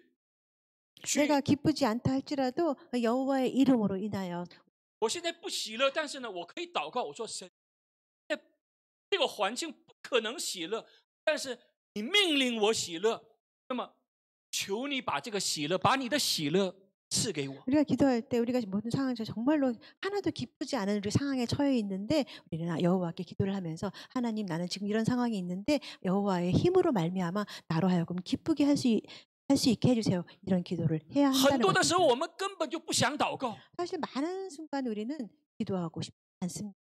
내가 기쁘지 않다 할지라도 여호와의 이름으로 인하여 我现在不喜乐，但是呢，我可以祷告。我说神，在这个环境不可能喜乐，但是你命令我喜乐，那么求你把这个喜乐，把你的喜乐赐给我。 우리가 기도할 때 우리가 모든 상황에서 정말로 하나도 기쁘지 않은 우리 상황에 처해 있는데 우리는 여호와께 기도를 하면서 하나님 나는 지금 이런 상황이 있는데 여호와의 힘으로 말미암아 나로 하여금 기쁘게 할 수 있게 해주세요. 이런 기도를 해야 很 한다는 多的时候， 것입니다. 我们根本就不想祷告， 사실 많은 순간 우리는 기도하고 싶지 않습니다.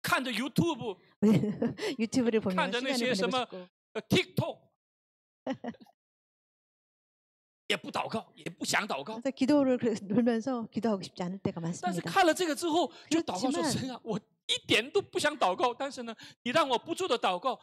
看着 YouTube、 유튜브를 보면 看着那 시간을 些什 보내고 么 싶고 TikTok， 也不祷告，也不想祷告。 그래서 기도를 놀면서 기도하고 싶지 않을 때가 但是 많습니다. 看了这个之后，就祷告说： 그렇지만 神啊，我一点都不想祷告，但是呢，你让我不住的祷告，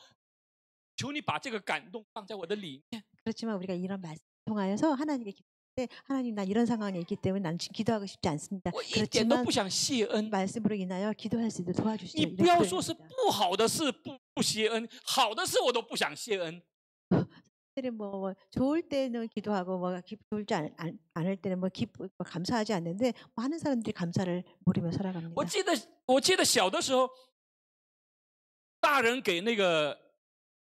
求你把这个感动放在我的里面。 그렇지만 우리가 이런 말씀 통하여서 하나님께 기도할 때 하나님 난 이런 상황에 있기 때문에 난 지금 기도하고 싶지 않습니다. 我一点都 그렇지만 不想谢恩。 말씀으로 인하여 기도할 수 있도록 你 도와주시죠. 不要说是不好的事不谢恩，好的事我都不想谢恩。 뭐 좋을 때는 기도하고 뭐 좋을지 않을 때는 뭐 감사하지 않는데 많은 사람들이 감사를 모르며 살아갑니다. 我记得小的时候，大人给那个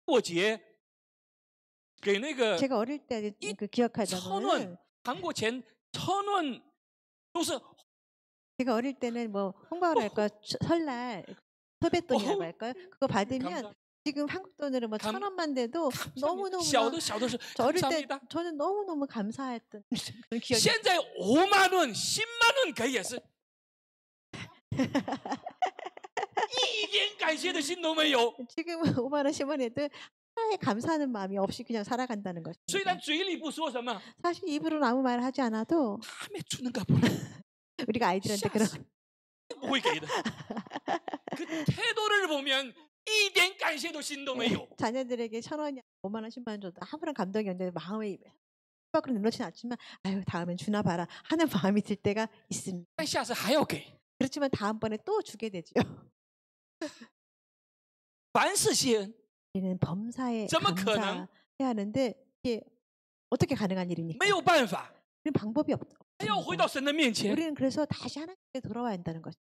过节，给那个 제가 어릴 때 그 기억하다 1,000원 보면 한국钱1,000원都是 제가 어릴 때는 뭐 홍보를 할까 설날 세뱃돈이라고 할까요? 그거 받으면 감사- 지금 한국 돈으로 뭐 감- 1,000원만 돼도 너무너무 小的时候 저 어릴 때 감사합니다. 저는 너무너무 감사했던 그런 기억이 现在5만 원, 10만 원给也是一点感谢的心都没有。 지금은 5만 원, 10만 원에도 하나의 감사하는 마음이 없이 그냥 살아간다는 虽然 것입니다. 嘴里不说什么， 사실 입으로는 아무 말 하지 않아도 다음에 주는가 보네. 우리가 아이들한테 그런 不会给的。그 태도를 보면 一点感谢的心都没有。 자녀들에게 1,000원이 5만 원, 10만 원 줘도 아무런 감동이 없는데 마음이 밖으로 내놓지는 않지만 아유 다음엔 주나 봐라 하는 마음이 들 때가 있습니다. 但下次还要给。 그렇지만 다음번에 또 주게 되죠. 凡事谢恩， 우리는 범사에 怎么可能？ 감사해야 하는데 이게 어떻게 가능한 일입니까? 没有办法， 우리는 방법이 还要回到 없습니다. 神的面前。 우리는 그래서 다시 하나님께 돌아와야 한다는 것입니다.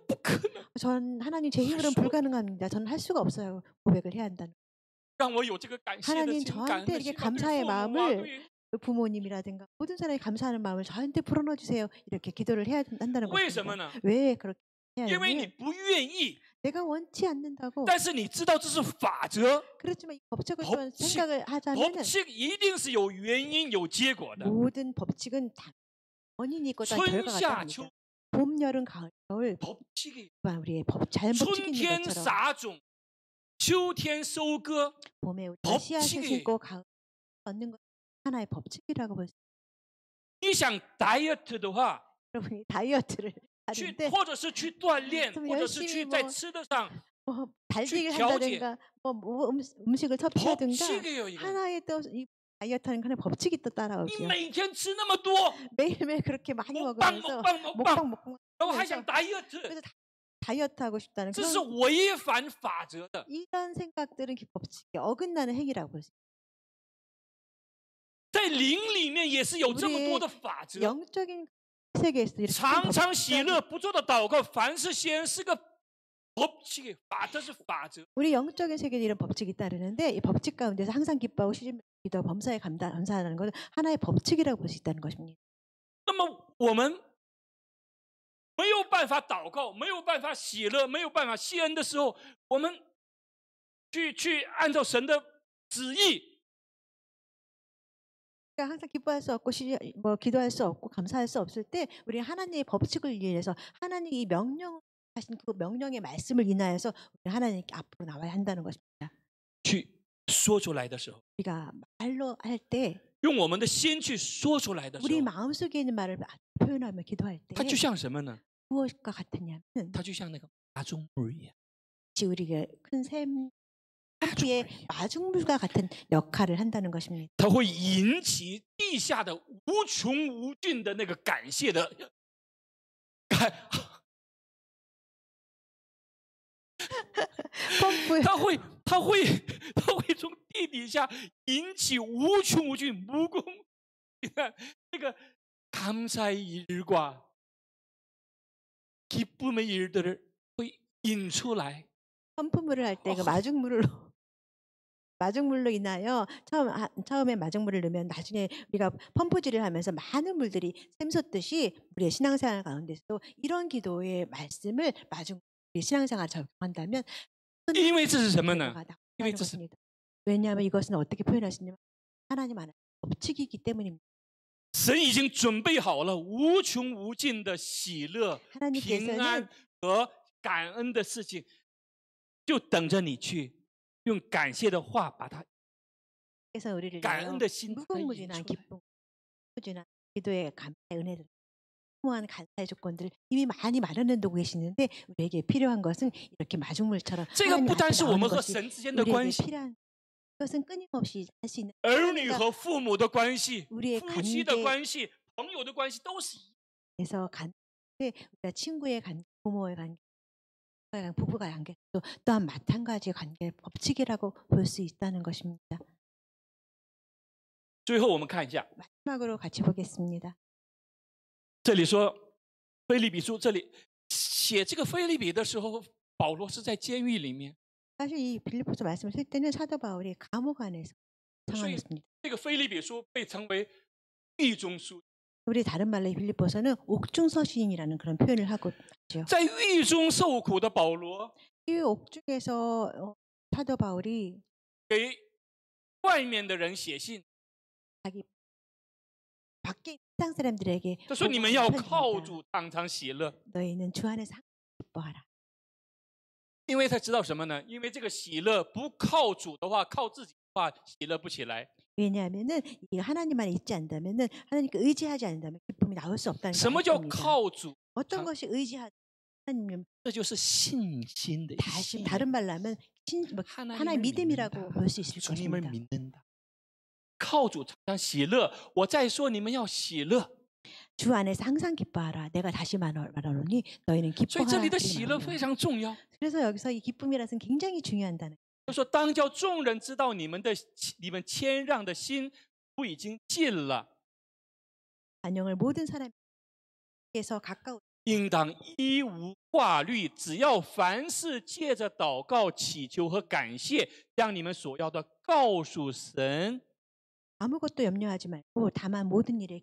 不可能， 전 하나님 제 힘으로는 수- 불가능합니다. 저는 할 수가 없어요. 고백을 해야 한다는. 让我有这个感谢的 하나님 心，感恩 저한테 的 이렇게 心，对 감사의 父母啊， 마음을 对 부모님이라든가 모든 사람이 감사하는 마음을 저한테 불어넣어 주세요. 이렇게 기도를 해야 한다는 为什么 것입니다. 呢？ 왜 그렇게 해야 因为你 하냐면 不愿意， 내가 원치 않는다고. 但是你知道这是法则， 그렇지만 이 법칙을 법칙, 좀 생각을 하자면 법칙一定是有原因、有结果的。 모든 법칙은 다 원인이 있고 다 春 결과가 夏 있답니다. 秋， 봄, 여름, 가을, 겨울 법칙이 우리의 자연 春 법칙이 天 있는 것처럼 撒种，秋天收割， 봄에 우리가 법칙이- 씨앗을 심고 가을 얻는 것 하나의 법칙이라고 볼 수. 你想 diet 的话， 여러분이 다이어트를 去 하는데 或者是去锻炼， 좀 或者是 열심히 去 뭐 在吃的上， 뭐 달리기를 调节. 한다든가 뭐 음식을 섭취하든가 법칙이에요 이거. 하나의 또 이 다이어트하는 하나의 법칙이 또 你 따라오죠. 每天吃那么多， 매일매일 그렇게 많이 먹방 먹으면서 먹방 먹방 然后还 하면서 想 다이어트， 그래서 다이어트 하고 싶다는 这是 그런 违反法则的。 이런 생각들은 법칙에 어긋나는 행위라고 볼 수 있어요. 在灵里面也是有这么多 우리 的法则。 영적인 세계에서도 이렇게 常常喜 법칙이 乐，不做的祷告，凡事先是个법칙，法则是法则。 우리 영적인 세계에 이런 법칙이 따르는데 이 법칙 가운데서 항상 기뻐하고 시즌 기도하고 범사에 감사하는 것은 하나의 법칙이라고 볼 수 있다는 것입니다. 那么我们没有办法祷告，没有办法喜乐，没有办法谢恩的时候，我们去按照神的旨意， 그러니까 항상 기뻐할 수 없고 기도할 수 없고 감사할 수 없을 때 우리 하나님의 법칙을 위해서 하나님이 이 명령 하신 그 명령의 말씀을 인하여서 우리 하나님께 앞으로 나와야 한다는 것입니다. 去说出来的时候， 우리가 말로 할 때 用我们的心去说出来的时 우리 候， 마음속에 있는 말을 표현하며 기도할 때 它就像什么呢？ 무엇과 같았냐면 它就像那个麻中木一样。 우리가 큰 샘 한피의 마중물과 같은 역할을 한다는 것입니다. 它会引起地下的无穷无尽的那个感谢的它会从地底下引起无穷无尽무궁那个감사의 일과 기쁨의 일들을 会引出来。 펌프물을 할 때 그 마중물로 인하여 처음에 마중물을 넣으면 나중에 우리가 펌프질을 하면서 많은 물들이 샘솟듯이 우리의 신앙생활 가운데서도 이런 기도의 말씀을 우리 신앙생활 적용한다면 因为这是什么呢？ 결과가 因为 나타나는 这是 것입니다. 왜냐하면 이것은 어떻게 표현하시냐면 하나님 안에 법칙이기 때문입니다. 神已经准备好了无穷无尽的喜乐、平安 하나님께서는 和感恩的事情，就等着你去用感谢的话把它 그래서 우리를 感 위하여 恩的心把它引 무궁무진한 出来。 기쁨, 무궁무진한 기도의 감사의 은혜들, 무한 감사의 조건들 이미 많이 마련해 두고 계시는데 우리에게 필요한 것은 이렇게 마중물처럼 这个 하나님 不 앞에 单是我 나오는 们和 것이 神之间的关 우리에게 系， 필요한 그것은 끊임없이 할 수 있는 儿女和父母的关系、 우리의 夫妻的关系、朋友的关系都是一样。 관계에서 우리가 친구의 관계, 부모의 관계, 부부가 관계 또한 마찬가지의 관계 법칙이라고 볼 수 있다는 것입니다. 最后我们看一下， 마지막으로 같이 보겠습니다. 这里说腓立比书，这里写这个腓立比的时候，保罗是在监狱里面， 사실 이 빌립보서 말씀을 쓸 때는 사도 바울이 감옥 안에서 所以 상황이었습니다. 这个腓立比书被称为狱中书。 우리 다른 말로 이 빌립보서는 옥중서신이라는 그런 표현을 하고 있죠. 在狱中受苦的保罗， 이 옥중에서 사도 바울이 给外面的人写信， 자기 밖에 세상 사람들에게 他说：“你们要 보고하는 靠 편지입니다. 主常常喜乐。 너희는 주 안에서 항상 기뻐하라. 因为他知道什么呢？因为这个喜乐不靠主的话，靠自己的话，喜乐不起来。 왜냐하면은 이 하나님만 있지 않다면은 하나님께 의지하지 않는다면 기쁨이 나올 수 없다는 什么 걸 叫 겁니다. 靠主？ 어떤 것이 의지하지 하나님 这就是信心的 다시 信。 다른 말로 하면 하나의 믿음이라고 볼 수 있을 주님을 것입니다. 믿는다. 靠主常常喜乐。我再说，你们要喜乐。 주 안에서 항상 기뻐하라. 내가 다시 말하노니 너희는 所以这里的 기뻐하라. 喜乐非常重要。 그래서 여기서 이 기쁨이라는 것은 굉장히 중요한다는 就说当叫众人知道你们谦让的心不已经尽了， 반영을 모든 사람에게서 가까운 应当一无挂虑，只要凡事借着祷告、祈求和感谢，将你们所要的告诉神。 아무것도 염려하지 말고 다만 모든 일에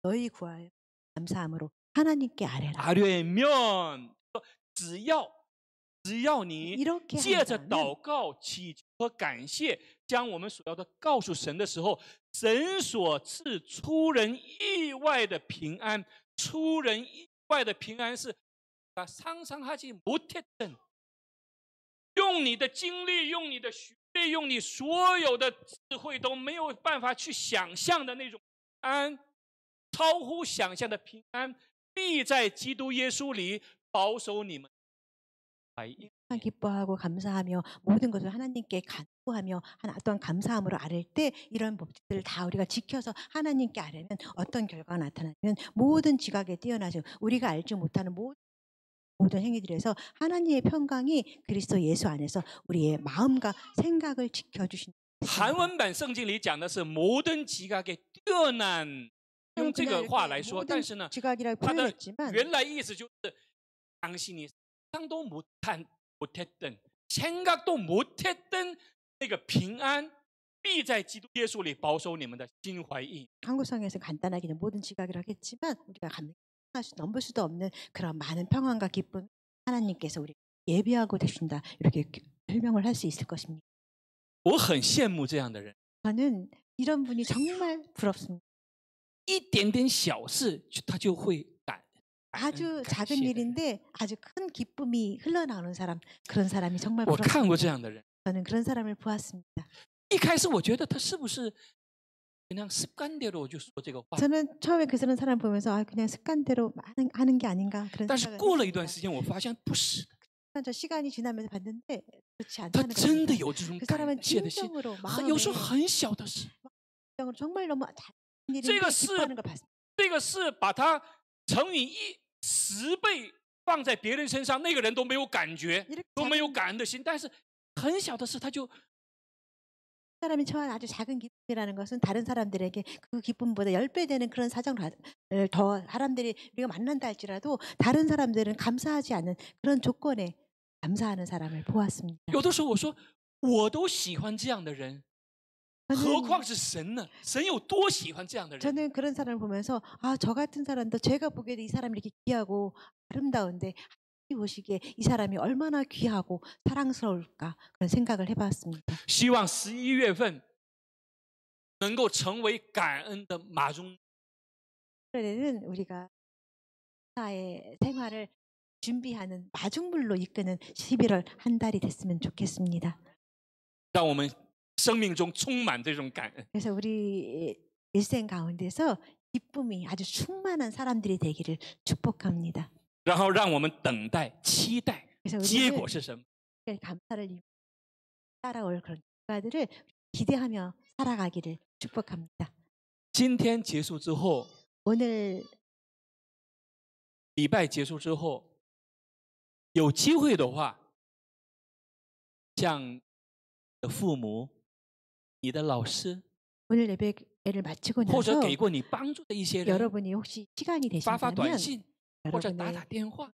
너희 구하여 감사함으로 하나님께 아뢰라. 아뢰면 只要你 이렇게 借着 한다면 祷告、祈求和感谢，将我们所要的告诉神的时候，神所赐出人意外的平安。出人意外的平安是상상하지 못했던，用你的精力、用你的学历、用你所有的智慧都没有办法去想象的那种安，超乎想象的平安，必在基督耶稣里保守你们。怀应。 기뻐하고 감사하며 모든 것을 하나님께 간구하며 어떤 감사함으로 아뢰 때 이런 법칙들을 다 우리가 지켜서 하나님께 아뢰면 어떤 결과가 나타나면 모든 지각에 뛰어나죠. 우리가 알지 못하는 모든 행위들에서 하나님의 평강이 그리스도 예수 안에서 우리의 마음과 생각을 지켜주신다. 韩文版圣经里讲的是모든 지각에 뛰어난，用这个话来说，但是呢， 지각이라고 它的 표현했지만 原来意思就是당신이 상상도 못했던 생각도 못했던那个平安，必在基督耶稣里保守你们的心怀意。 한국성에서 간단하게는 모든 지각이라고 했지만 우리가 넘볼 수도 없는 그런 많은 평안과 기쁨 하나님께서 우리 예비하고 되신다 이렇게 설명을 할 수 있을 것입니다. 我很羡慕这样的人， 저는 이런 분이 정말 부럽습니다. 一点点小事他就会感 아주 感 작은 谢的人。 일인데 아주 큰 기쁨이 흘러나오는 사람 그런 사람이 정말 我看过这 부럽습니다. 样的人， 저는 그런 사람을 보았습니다. 一开始我觉得他是不是그냥 습관대로就说这个话， 저는 처음에 그 사람 보면서 그냥 습관대로 하는 게 아닌가 그런 但是 생각을 过了一段 했습니다. 时间，我发现不是的， 저 시간이 지나면서 봤는데 그렇지 他 않다는 真的 겁니다. 有这种 그 感 사람은 谢的心， 진정으로 有时候 마음에 很小的事， 정말 너무 작은 일인데 这个是 기뻐하는 걸 봤습니다. 这个是把它乘以10倍放在别人身上，那个人都没有感觉， 이렇게 都没有 작은 感恩的心，但是很小的事他就 사람이 처한 아주 작은 기쁨이라는 것은 다른 사람들에게 그 기쁨보다 10배 되는 그런 사정을 더 사람들이 우리가 만난다 할지라도 다른 사람들은 감사하지 않는 그런 조건에 감사하는 사람을 보았습니다. 有的时候我说我都喜欢这样的人，何况是神呢？神有多喜欢这样的人？ 저는 그런 사람을 보면서 저 같은 사람도 제가 보기에도 이 사람이 이렇게 귀하고 아름다운데 하나님이 보시기에 이 사람이 얼마나 귀하고 사랑스러울까 그런 생각을 해봤습니다. 希望11月份能够成为感恩的马中， 올해는 우리가 사의 생활을 준비하는 마중물로 이끄는 11월 한 달이 됐으면 좋겠습니다. 让我们生命中充满这种感恩。 그래서 우리 일생 가운데서 기쁨이 아주 충만한 사람들이 되기를 축복합니다. 然后让我们等待、期待， 그래서 结 우리는 果是什么？ 감사를 따라올 그런 결과들을 기대하며 살아가기를 축복합니다. 今天结束之后， 오늘 礼拜结束之后，有机会的话，向你的父母、你的老师， 오늘 예배를 마치고 或者 나서 给过你帮助的一些人， 여러분이 혹시 시간이 发发短 되신다면 信或者打 여러분의 打电话。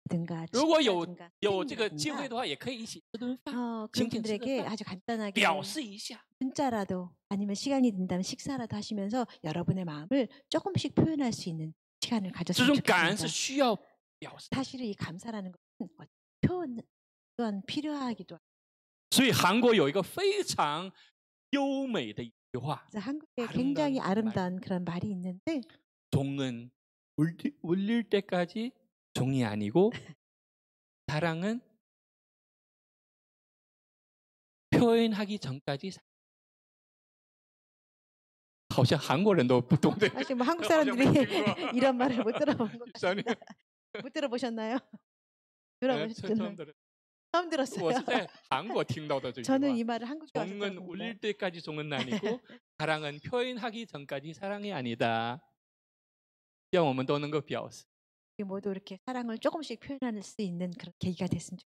든가 如果有 친구라든가 这个机会 친구라든가 的话，也可以一起吃顿饭， 그런 请吃个 분들에게 饭， 아주 간단하게 表示一下。 문자라도 아니면 시간이 된다면 식사라도 하시면서 여러분의 마음을 조금씩 표현할 수 있는 시간을 这 가졌으면 种感恩是 좋겠습니다. 需要表示。 사실은 이 감사라는 것은 표현 또한 필요하기도 합니다. 所以韩国有一个非常优美的一句话 그래서 한국에 굉장히 아름다운 그런 말이 있는데 종은 울릴 때까지 종이 아니고 사랑은 표현하기 전까지 好像韩国人都不懂这个 사실 뭐 한국 어, 어제 사람들이 뭐 들은 거. 이런 말을 못 들어본 것 저는 같습니다. 못 들어보셨나요? 네, 들어보셨죠? 처음 들었어요. 처음 들었어요. 我是在韩国听到的这句话 저는 이 말을 한국에 와서 종은 들었는데 울릴 때까지 종은 아니고 사랑은 표현하기 전까지 사랑이 아니다. 希望我们都能够表示。 우리 모두 이렇게 사랑을 조금씩 표현할 수 있는 그런 계기가 됐으면 좋겠습니다.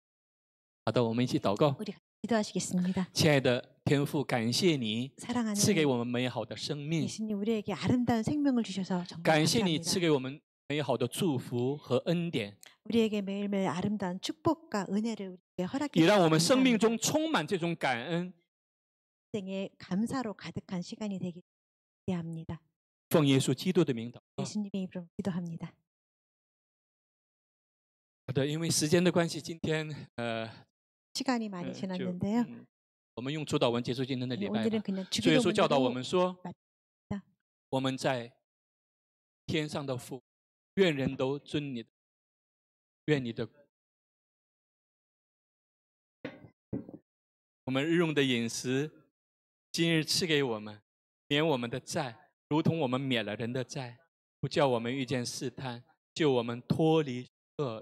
好的，我们一起祷告。 우리 기도하시겠습니다. 亲爱的天父，感谢你 사랑하는 赐给我们美好的生命， 예수님 우리에게 아름다운 생명을 주셔서 정말 感谢你 감사합니다. 赐给我们美好的祝福和恩典， 우리에게 매일매일 아름다운 축복과 은혜를 우리에게 허락해 也让 주셔서 我们生命 감사합니다. 中充满这种感恩。 생에 감사로 가득한 시간이 되기를 기대합니다. 奉耶稣基督的名祷告。 예수님의 이름으로 기도합니다. 好的，因为时间的关系，今天시간이 많이 就 지났는데요. 我们用主祷文结束今天的礼拜 오늘은 吧。 그냥 主耶稣教导我 주기도문으로 们说 맞습니다. ，我们在天上的父，愿人都尊你的，愿你的。我们日用的饮食，今日赐给我们，免我们的债，如同我们免了人的债，不叫我们遇见试探，救我们脱离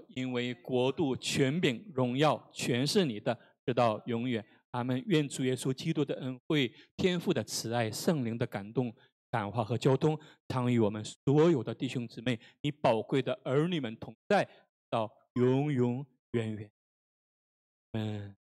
因为国度、权柄、荣耀全是你的，直到永远。阿们。愿主耶稣基督的恩惠、天父的慈爱、圣灵的感动、感化和交通，常与我们所有的弟兄姊妹、你宝贵的儿女们同在，到永永远远。